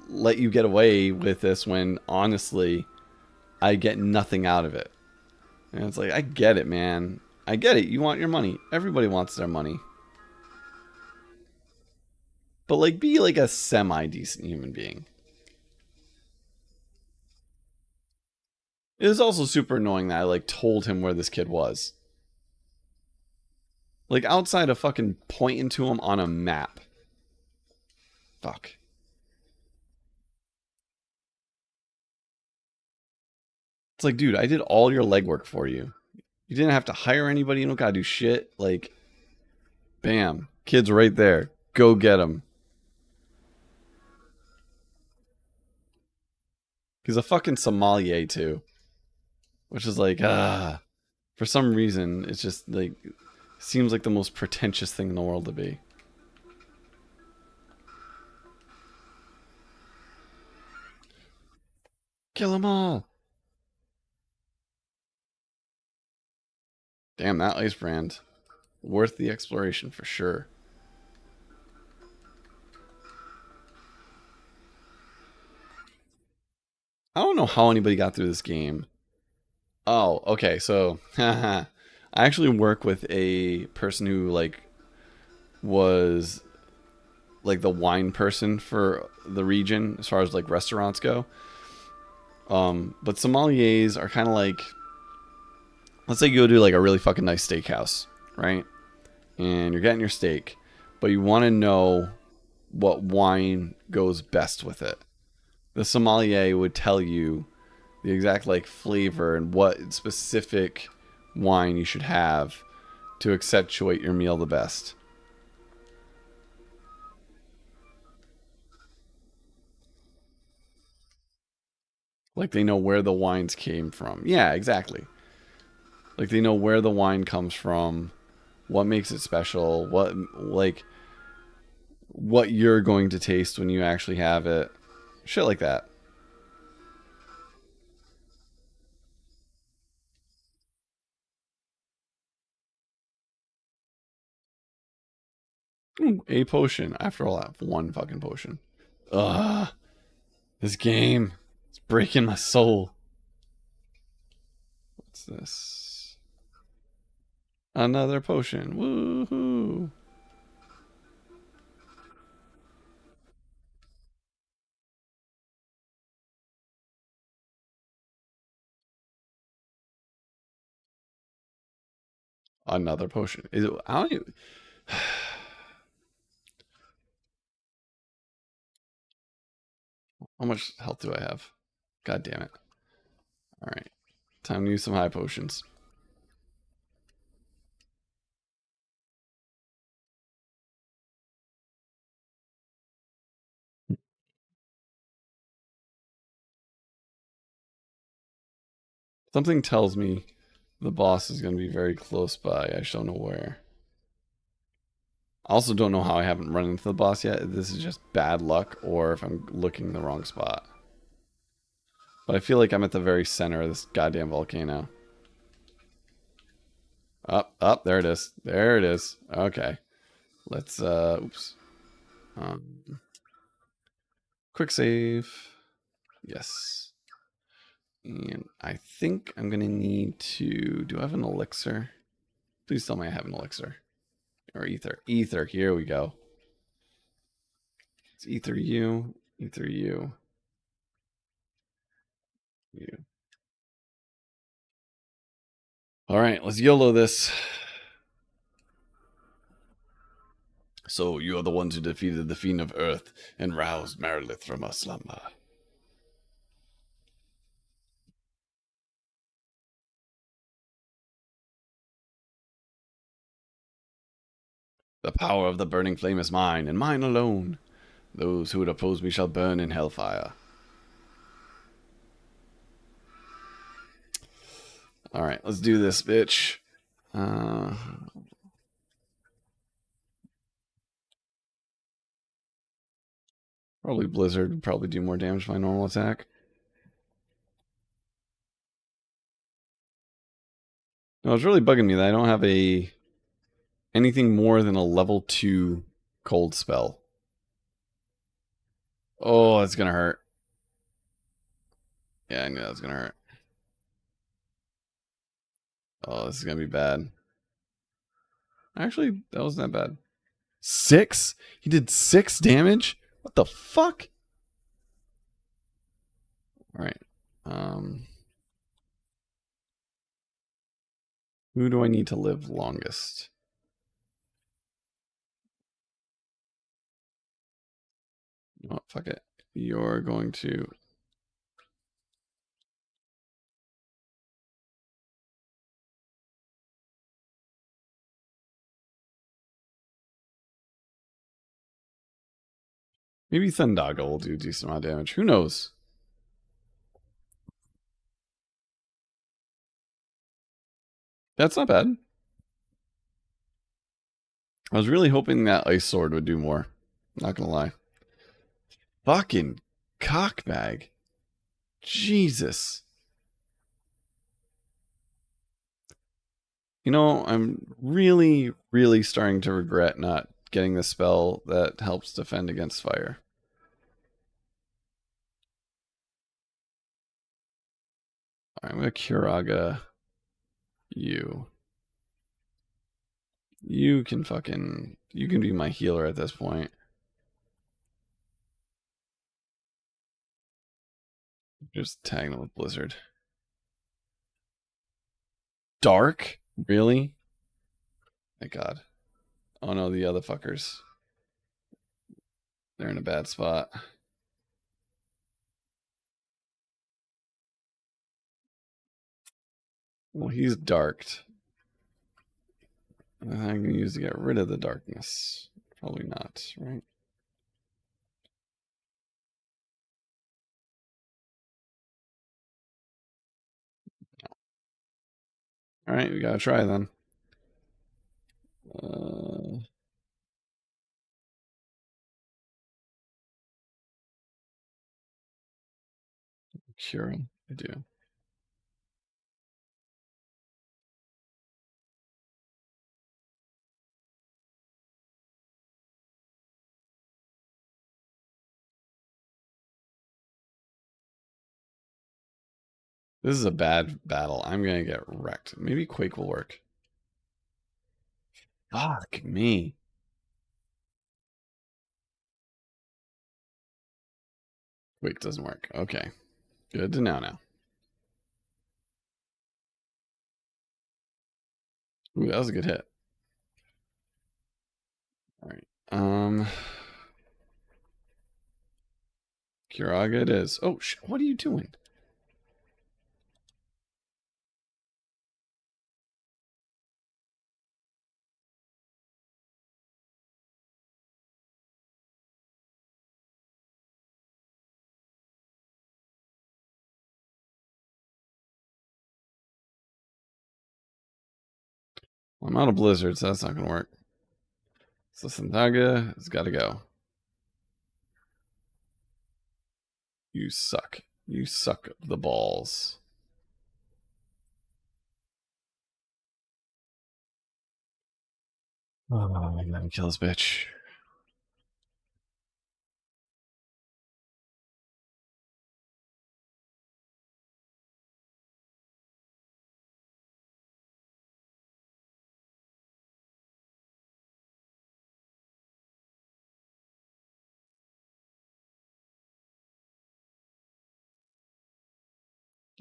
let you get away with this when honestly, I get nothing out of it?" And it's like, I get it, man. I get it. You want your money. Everybody wants their money. But like, be like a semi decent human being. It was also super annoying that I like told him where this kid was. Like outside of fucking pointing to him on a map. Fuck. It's like, dude, I did all your legwork for you. You didn't have to hire anybody. You don't gotta do shit. Like, bam, kid's right there. Go get him. He's a fucking sommelier too, which is like, for some reason, it's just like seems like the most pretentious thing in the world to be. Kill them all. Damn, that ice brand. Worth the exploration for sure. I don't know how anybody got through this game. Oh, okay. So, I actually work with a person who like was like the wine person for the region as far as like restaurants go. But sommeliers are kind of like, let's say you go to like a really fucking nice steakhouse, right? And you're getting your steak, but you want to know what wine goes best with it. The sommelier would tell you the exact like flavor and what specific wine you should have to accentuate your meal the best. Like they know where the wines came from. Yeah, exactly. Like they know where the wine comes from, what makes it special, what you're going to taste when you actually have it. Shit like that. Ooh, a potion. After all, I have one fucking potion. Ugh. This game. It's breaking my soul. What's this? Another potion. Woohoo. Another potion. Is it, I don't even, how much health do I have? God damn it. All right. Time to use some high potions. Something tells me the boss is going to be very close by. I just don't know where. I also don't know how I haven't run into the boss yet. If this is just bad luck or if I'm looking in the wrong spot. But I feel like I'm at the very center of this goddamn volcano. Up, there it is. There it is. Okay. Let's, oops. Um, quick save. Yes. And I think I'm going to need to, do I have an elixir? Please tell me I have an elixir. Or ether. Ether, here we go. It's ether you, ether you, you. All right, let's YOLO this. So you are the ones who defeated the Fiend of Earth and roused Merilith from her slumber. The power of the burning flame is mine, and mine alone. Those who would oppose me shall burn in hellfire. Alright, let's do this, bitch. Probably Blizzard would probably do more damage to my normal attack. No, it's really bugging me that I don't have anything more than a level 2 cold spell. Oh, that's gonna hurt. Yeah, I knew that was gonna hurt. Oh, this is gonna be bad. Actually, that wasn't that bad. 6? He did 6 damage? What the fuck? Alright. Who do I need to live longest? Oh, fuck it. You're going to... Maybe Thundaga will do a decent amount of damage. Who knows? That's not bad. I was really hoping that Ice Sword would do more. Not gonna lie. Fucking cockbag. Jesus. You know, I'm really, really starting to regret not getting the spell that helps defend against fire. Alright, I'm gonna Kiraga you. You can be my healer at this point. Just tagging them with Blizzard. Dark? Really? Thank God. Oh no, the other fuckers. They're in a bad spot. Well, he's darked. I'm going to use to get rid of the darkness. Probably not, right? Alright, we gotta try then. Cure him. I do. This is a bad battle. I'm gonna get wrecked. Maybe Quake will work. Fuck me. Quake doesn't work. Okay. Good to know now. Ooh, that was a good hit. Alright. Kiraga it is. Oh, what are you doing? Well, I'm out of Blizzard, so that's not gonna work. So Sandaga has gotta go. You suck. You suck the balls. Oh, I gotta kill this bitch.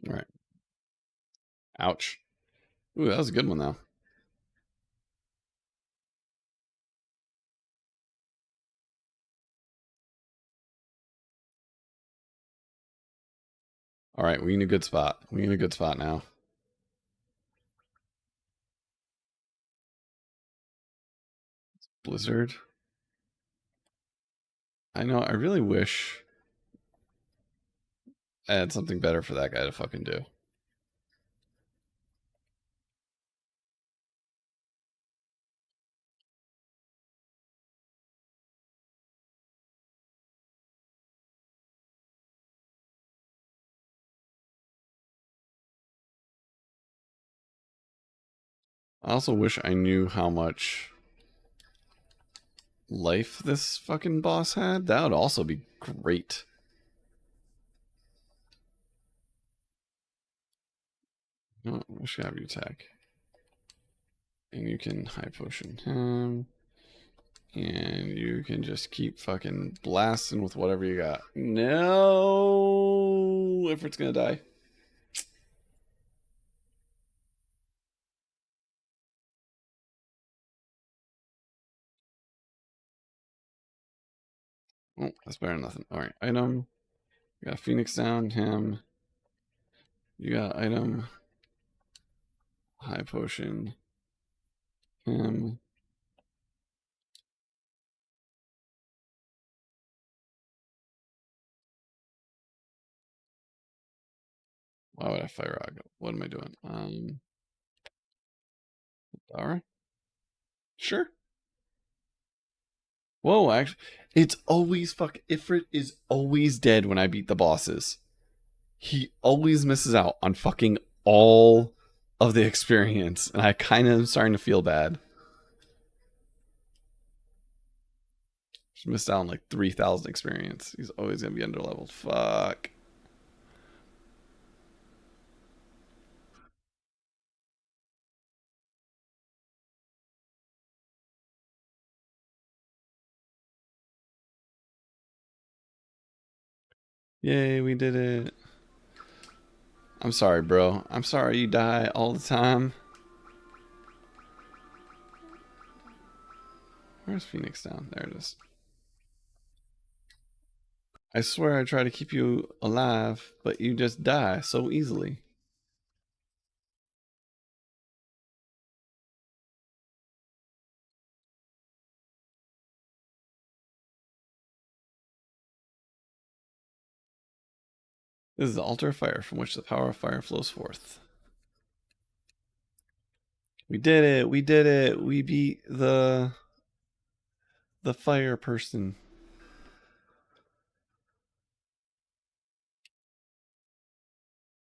Alright. Ouch. Ooh, that was a good one though. Alright, we in a good spot. We in a good spot now. Blizzard. I know, I really wish I had something better for that guy to fucking do. I also wish I knew how much life this fucking boss had. That would also be great. Oh, I should have you attack. And you can high potion him. And you can just keep fucking blasting with whatever you got. No! Ifrit's gonna die. Oh, that's better than nothing. Alright, item. You got Phoenix down, him. You got item. High potion. Him. Why would I fire Raga? What am I doing? Dara? Sure. Whoa, actually, it's always fuck. Ifrit is always dead when I beat the bosses. He always misses out on fucking all of the experience, and I kind of am starting to feel bad. Just missed out on like 3,000 experience. He's always gonna be underleveled. Fuck. Yay, we did it. I'm sorry, bro. I'm sorry you die all the time. Where's Phoenix down? There it is. I swear I try to keep you alive, but you just die so easily. This is the altar of fire from which the power of fire flows forth. We did it. We did it. We beat the fire person.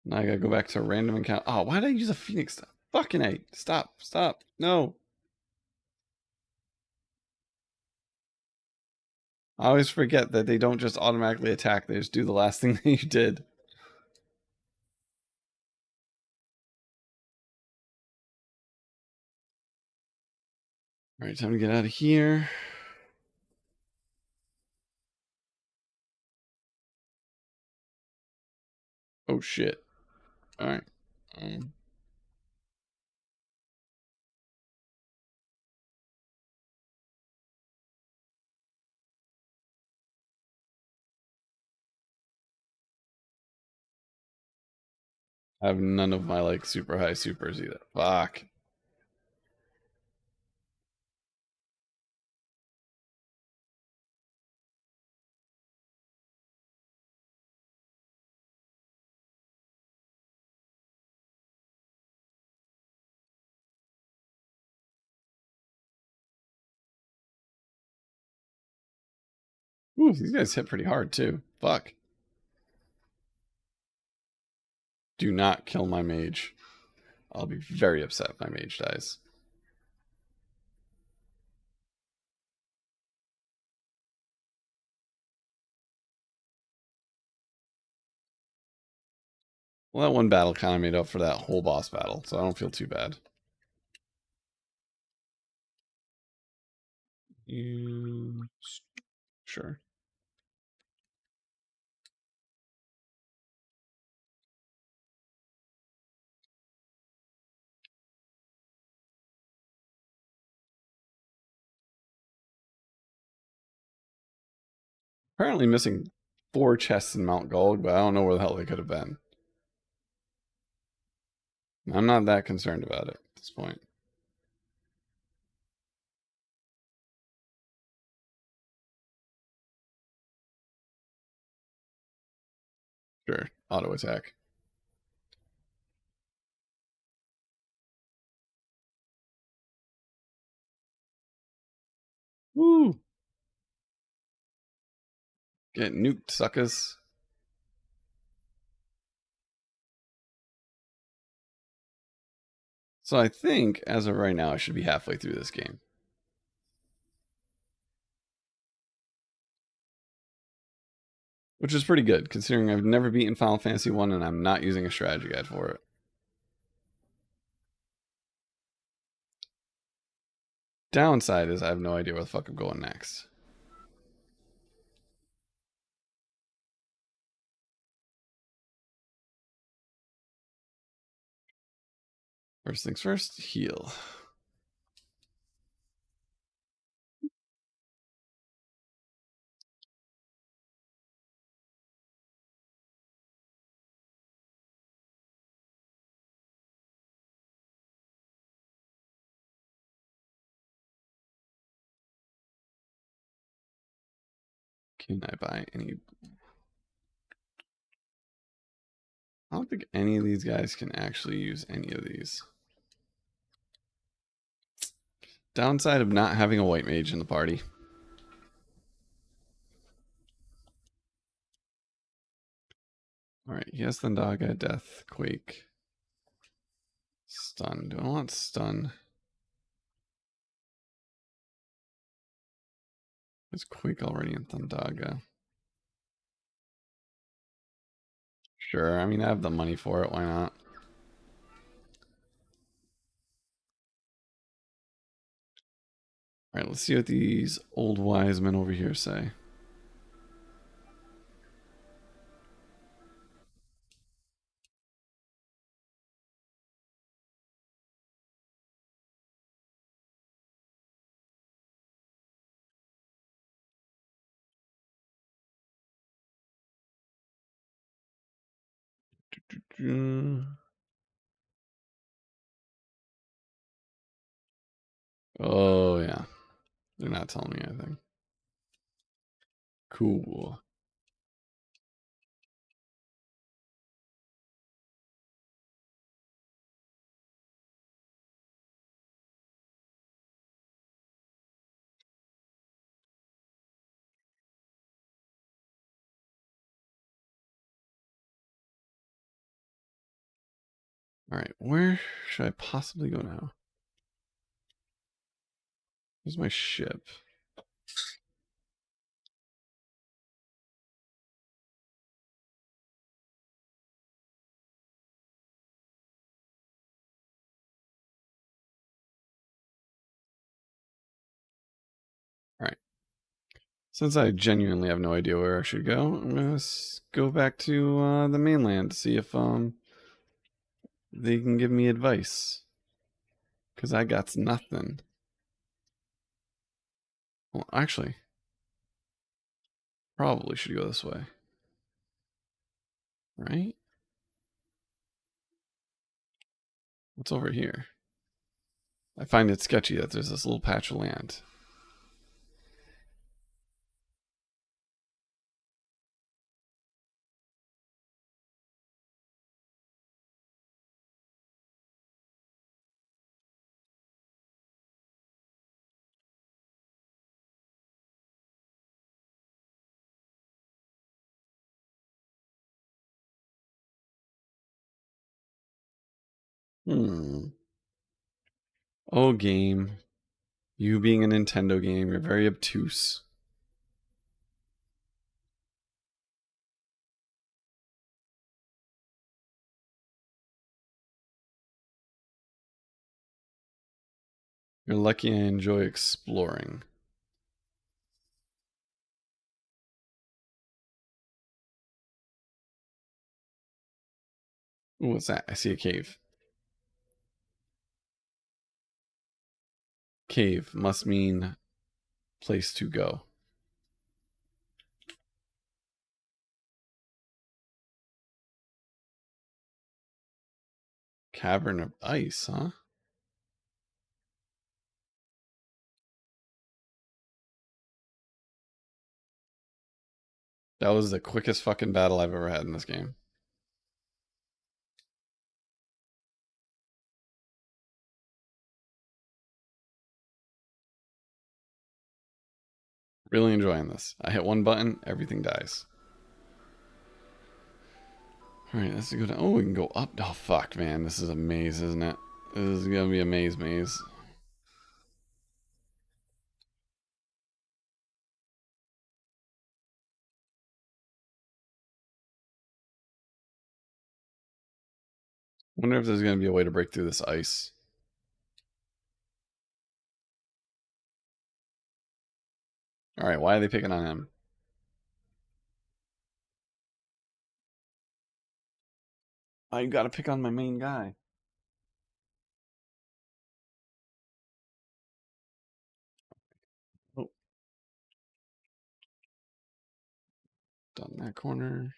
Now I gotta go back to a random encounter. Oh, why did I use a phoenix? Fucking A. Stop. Stop. No. I always forget that they don't just automatically attack. They just do the last thing that you did. Alright, time to get out of here. Oh shit. Alright. I have none of my like super high supers either. Fuck. Ooh, these guys hit pretty hard too. Fuck. Do not kill my mage. I'll be very upset if my mage dies. Well, that one battle kind of made up for that whole boss battle, so I don't feel too bad. You... Sure. Apparently missing 4 chests in Mount Gold, but I don't know where the hell they could have been. I'm not that concerned about it at this point. Sure. Auto attack. Woo! Get nuked, suckers. So I think, as of right now, I should be halfway through this game. Which is pretty good, considering I've never beaten Final Fantasy 1 and I'm not using a strategy guide for it. Downside is I have no idea where the fuck I'm going next. First things first, heal. Can I buy any? I don't think any of these guys can actually use any of these. Downside of not having a white mage in the party. Alright, he has Thundaga, Death, Quake, Stun. Do I want Stun? There's Quake already in Thundaga. Sure, I mean, I have the money for it. Why not? Alright, let's see what these old wise men over here say. Oh, yeah. They're not telling me anything. Cool. Alright, where should I possibly go now? Where's my ship? Alright. Since I genuinely have no idea where I should go, I'm gonna go back to the mainland to see if they can give me advice. Cause I got nothing. Well, actually, probably should go this way. Right? What's over here? I find it sketchy that there's this little patch of land. Hmm. Oh, game. You being a Nintendo game, you're very obtuse. You're lucky I enjoy exploring. Ooh, what's that? I see a cave. Cave must mean place to go. Cavern of ice, huh? That was the quickest fucking battle I've ever had in this game. Really enjoying this. I hit one button, everything dies. Alright, let's go down. Oh, we can go up. Oh, fuck, man. This is a maze, isn't it? This is gonna be a maze. Wonder if there's gonna be a way to break through this ice. Alright, why are they picking on him? Oh, you gotta pick on my main guy. Oh, done that corner.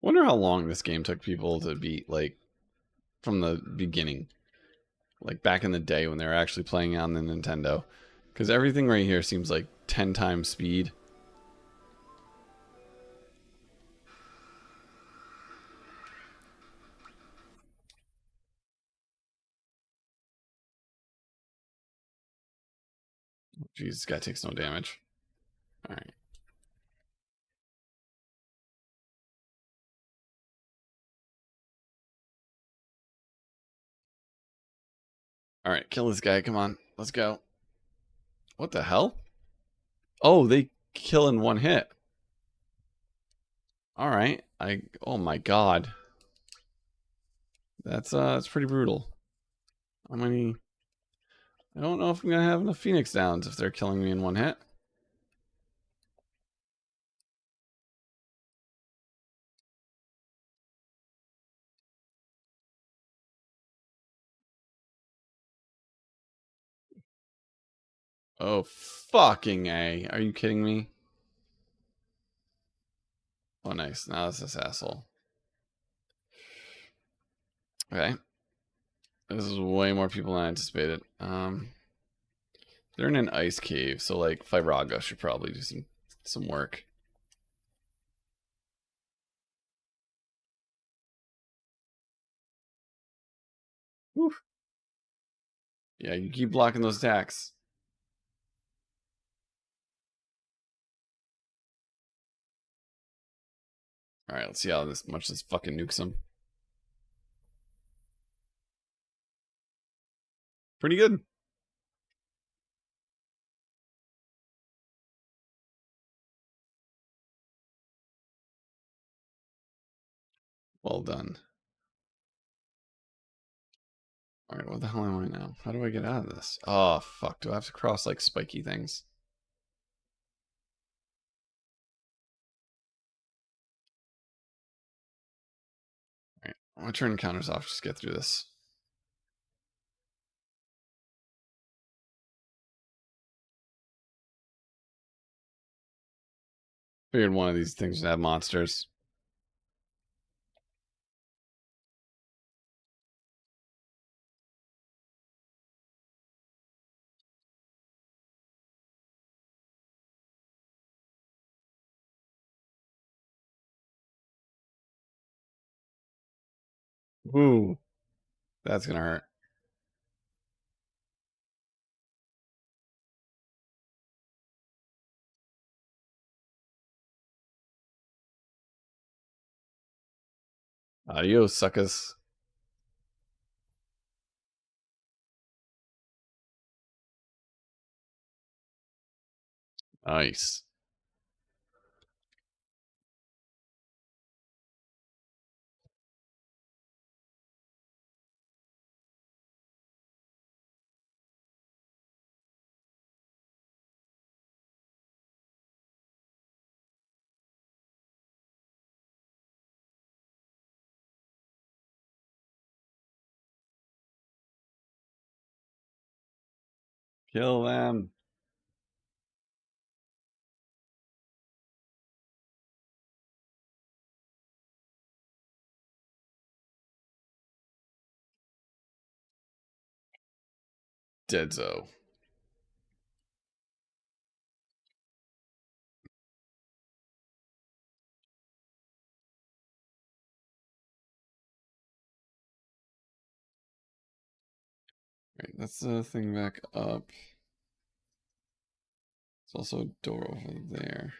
Wonder how long this game took people to beat, like, from the beginning. Like, back in the day when they were actually playing on the Nintendo. Because everything right here seems like 10 times speed. Jeez, this guy takes no damage. Alright. Alright, kill this guy. Come on. Let's go. What the hell? Oh, they kill in one hit. Alright. Oh my god. That's pretty brutal. How many? I don't know if I'm gonna have enough Phoenix Downs if they're killing me in one hit. Oh, fucking A. Are you kidding me? Oh, nice. Now it's this asshole. Okay. This is way more people than I anticipated. They're in an ice cave, so like Firaga should probably do some work. Whew. Yeah, you keep blocking those attacks. All right, let's see how much this fucking nukes him. Pretty good. Well done. All right, what the hell am I now? How do I get out of this? Oh fuck! Do I have to cross like spiky things? All right, I'm gonna turn encounters off. Just get through this. Figured one of these things would have monsters. Ooh, that's gonna hurt. Adios, suckers. Nice. Kill them. Deadzo. Right, that's the thing back up. There's also a door over there.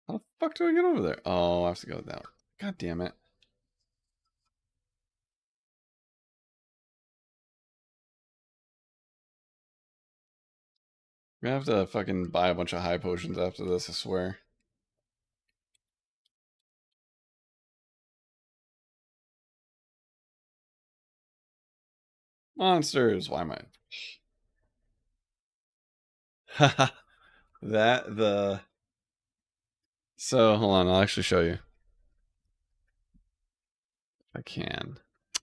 How the fuck do I get over there? Oh, I have to go down. God damn it. I'm gonna have to fucking buy a bunch of high potions after this, I swear. Monsters, why am I? Haha. That the So hold on, I'll actually show you. If I can.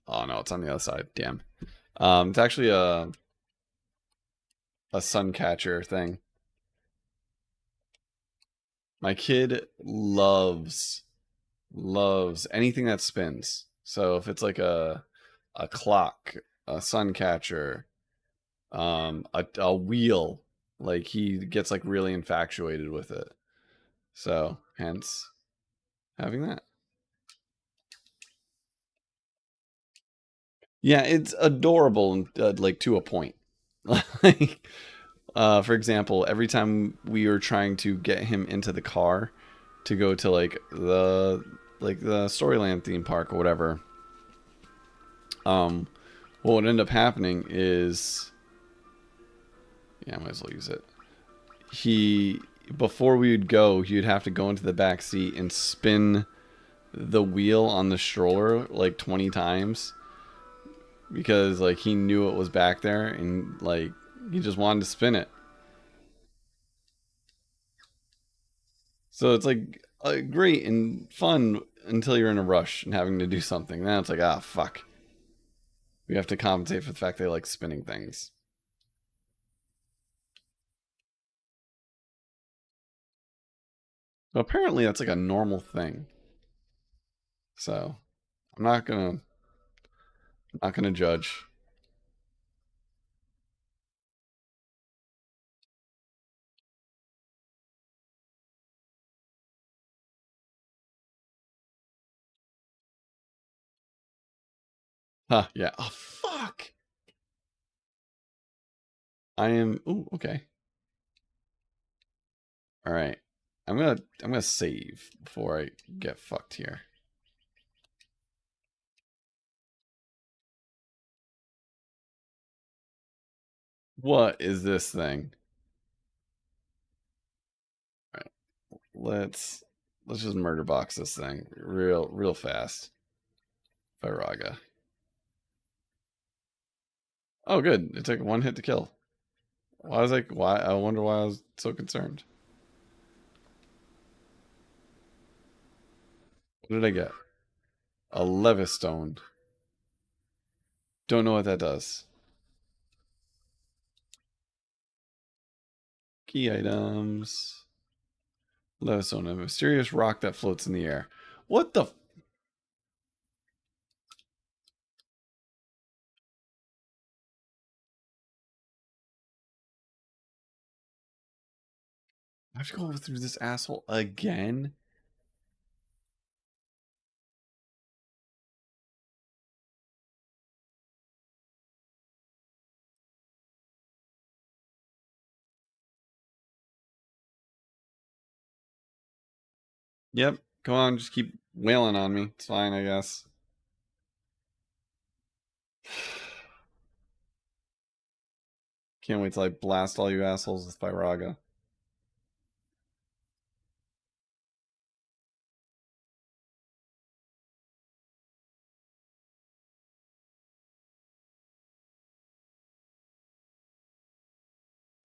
Oh no, it's on the other side. Damn. It's actually a sun catcher thing. My kid loves anything that spins. So if it's like a clock, a sun catcher, a wheel, like he gets like really infatuated with it. So hence having that. Yeah, it's adorable, like to a point. Like, for example, every time we were trying to get him into the car to go to like the Storyland theme park or whatever, what would end up happening is, yeah, I might as well use it. He Before we would go, he would have to go into the back seat and spin the wheel on the stroller like 20 times because like he knew it was back there and like he just wanted to spin it. So it's like great and fun until you're in a rush and having to do something. Then it's like, ah, fuck. We have to compensate for the fact they like spinning things. But apparently that's like a normal thing. So I'm not gonna judge. Huh, yeah. Oh fuck. I am ooh, okay. Alright. I'm gonna save before I get fucked here. What is this thing? Alright. Let's just murder box this thing real fast. Firaga. Oh good. It took one hit to kill. Why was like why I wonder why I was so concerned. What did I get? A Levistone. Don't know what that does. Key items. Levistone, a mysterious rock that floats in the air. What the? I have to go through this asshole again? Yep. Come on, just keep wailing on me. It's fine, I guess. Can't wait till I blast all you assholes with Firaga.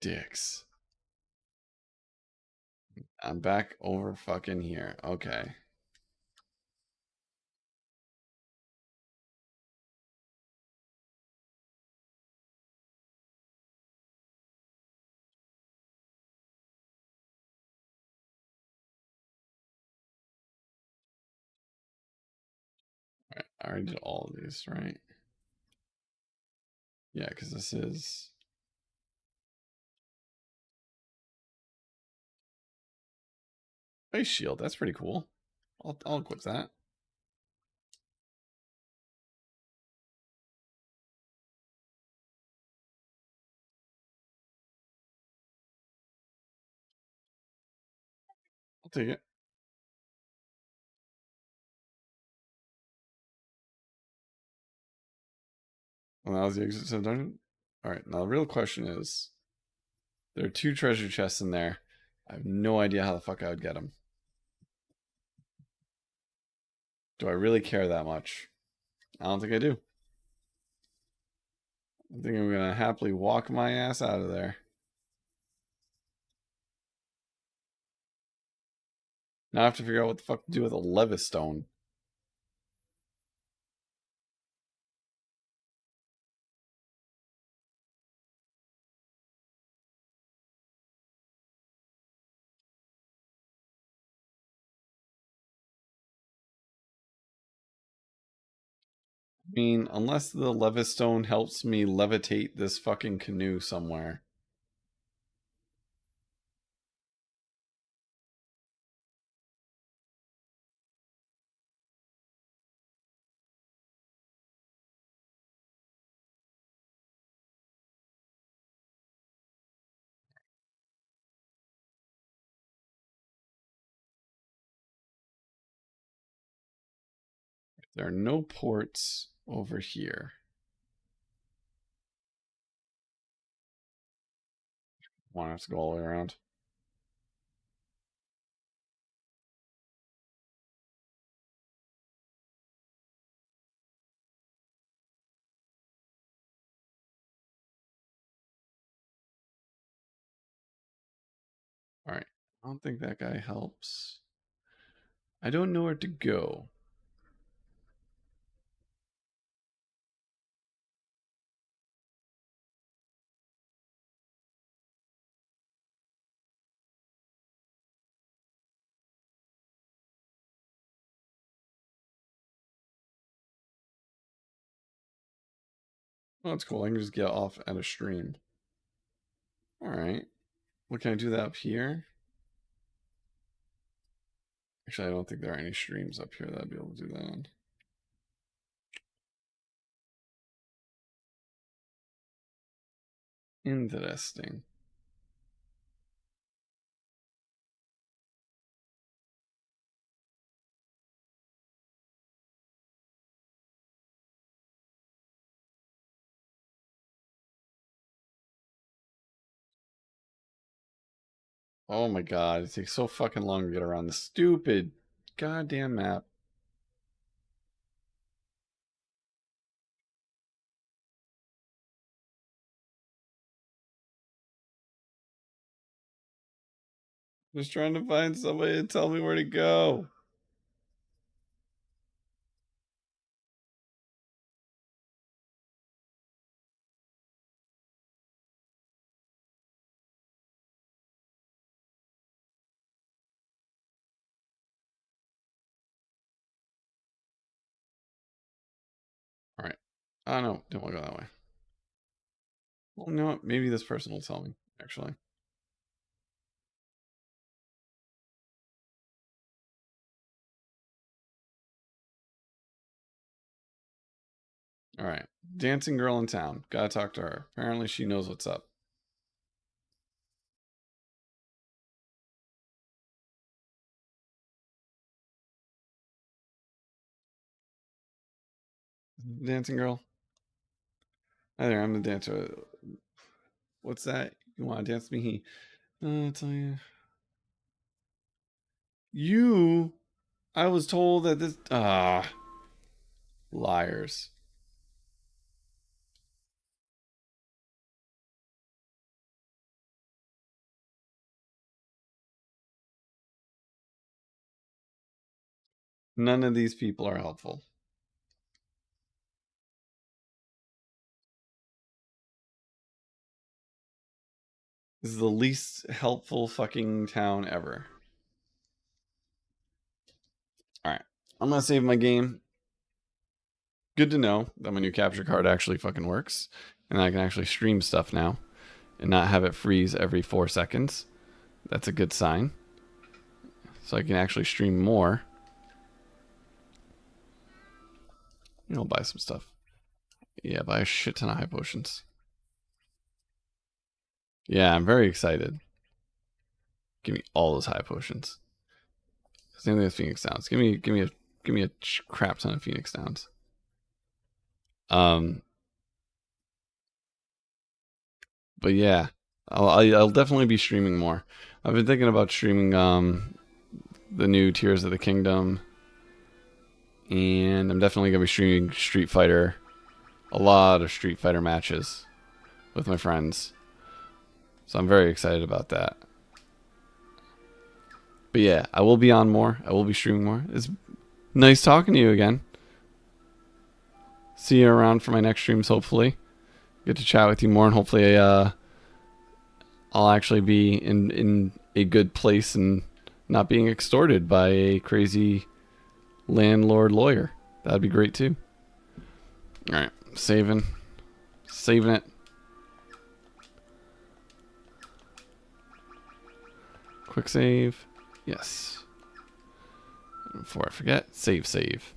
Dicks. I'm back over fucking here. Okay. I already did all of these, right? Yeah, because this is... Ice shield, that's pretty cool. I'll equip that. I'll take it. Well, that was the exit to the dungeon. Alright, now the real question is, there are 2 treasure chests in there. I have no idea how the fuck I would get them. Do I really care that much? I don't think I do. I think I'm gonna happily walk my ass out of there. Now I have to figure out what the fuck to do with a Levistone. I mean, unless the Levistone helps me levitate this fucking canoe somewhere. There are no ports over here. Want to have to go all the way around. Alright. I don't think that guy helps. I don't know where to go. Oh, that's cool. I can just get off at a stream. Alright. What can I do that up here? Actually, I don't think there are any streams up here that I'd be able to do that on. Interesting. Oh my god, it takes so fucking long to get around the stupid goddamn map. Just trying to find somebody to tell me where to go. Alright. Oh no, don't want to go that way. Well, you know what? Maybe this person will tell me, actually. Alright. Dancing girl in town. Gotta talk to her. Apparently she knows what's up. Dancing girl. Hi there, I'm the dancer. What's that? You want to dance with me? I'll tell you. You. I was told that this. Liars. None of these people are helpful. This is the least helpful fucking town ever. Alright. I'm gonna save my game. good to know that my new capture card actually fucking works, and I can actually stream stuff now and not have it freeze every 4 seconds. That's a good sign. So I can actually stream more. You know, buy some stuff. Yeah, buy a shit ton of high potions. Yeah, I'm very excited. Give me all those high potions. Same thing with Phoenix Downs. Give me a crap ton of Phoenix Downs. But yeah, I'll definitely be streaming more. I've been thinking about streaming the new Tears of the Kingdom, and I'm definitely gonna be streaming Street Fighter. A lot of Street Fighter matches with my friends. So I'm very excited about that. But yeah, I will be on more. I will be streaming more. It's nice talking to you again. See you around for my next streams, hopefully. Get to chat with you more, and hopefully I'll actually be in a good place and not being extorted by a crazy landlord lawyer. That'd be great too. Alright, saving it. Quick save. Yes. Before I forget, save.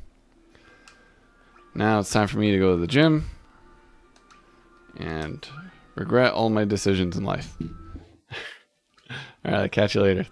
Now it's time for me to go to the gym and regret all my decisions in life. Alright, catch you later. Thanks.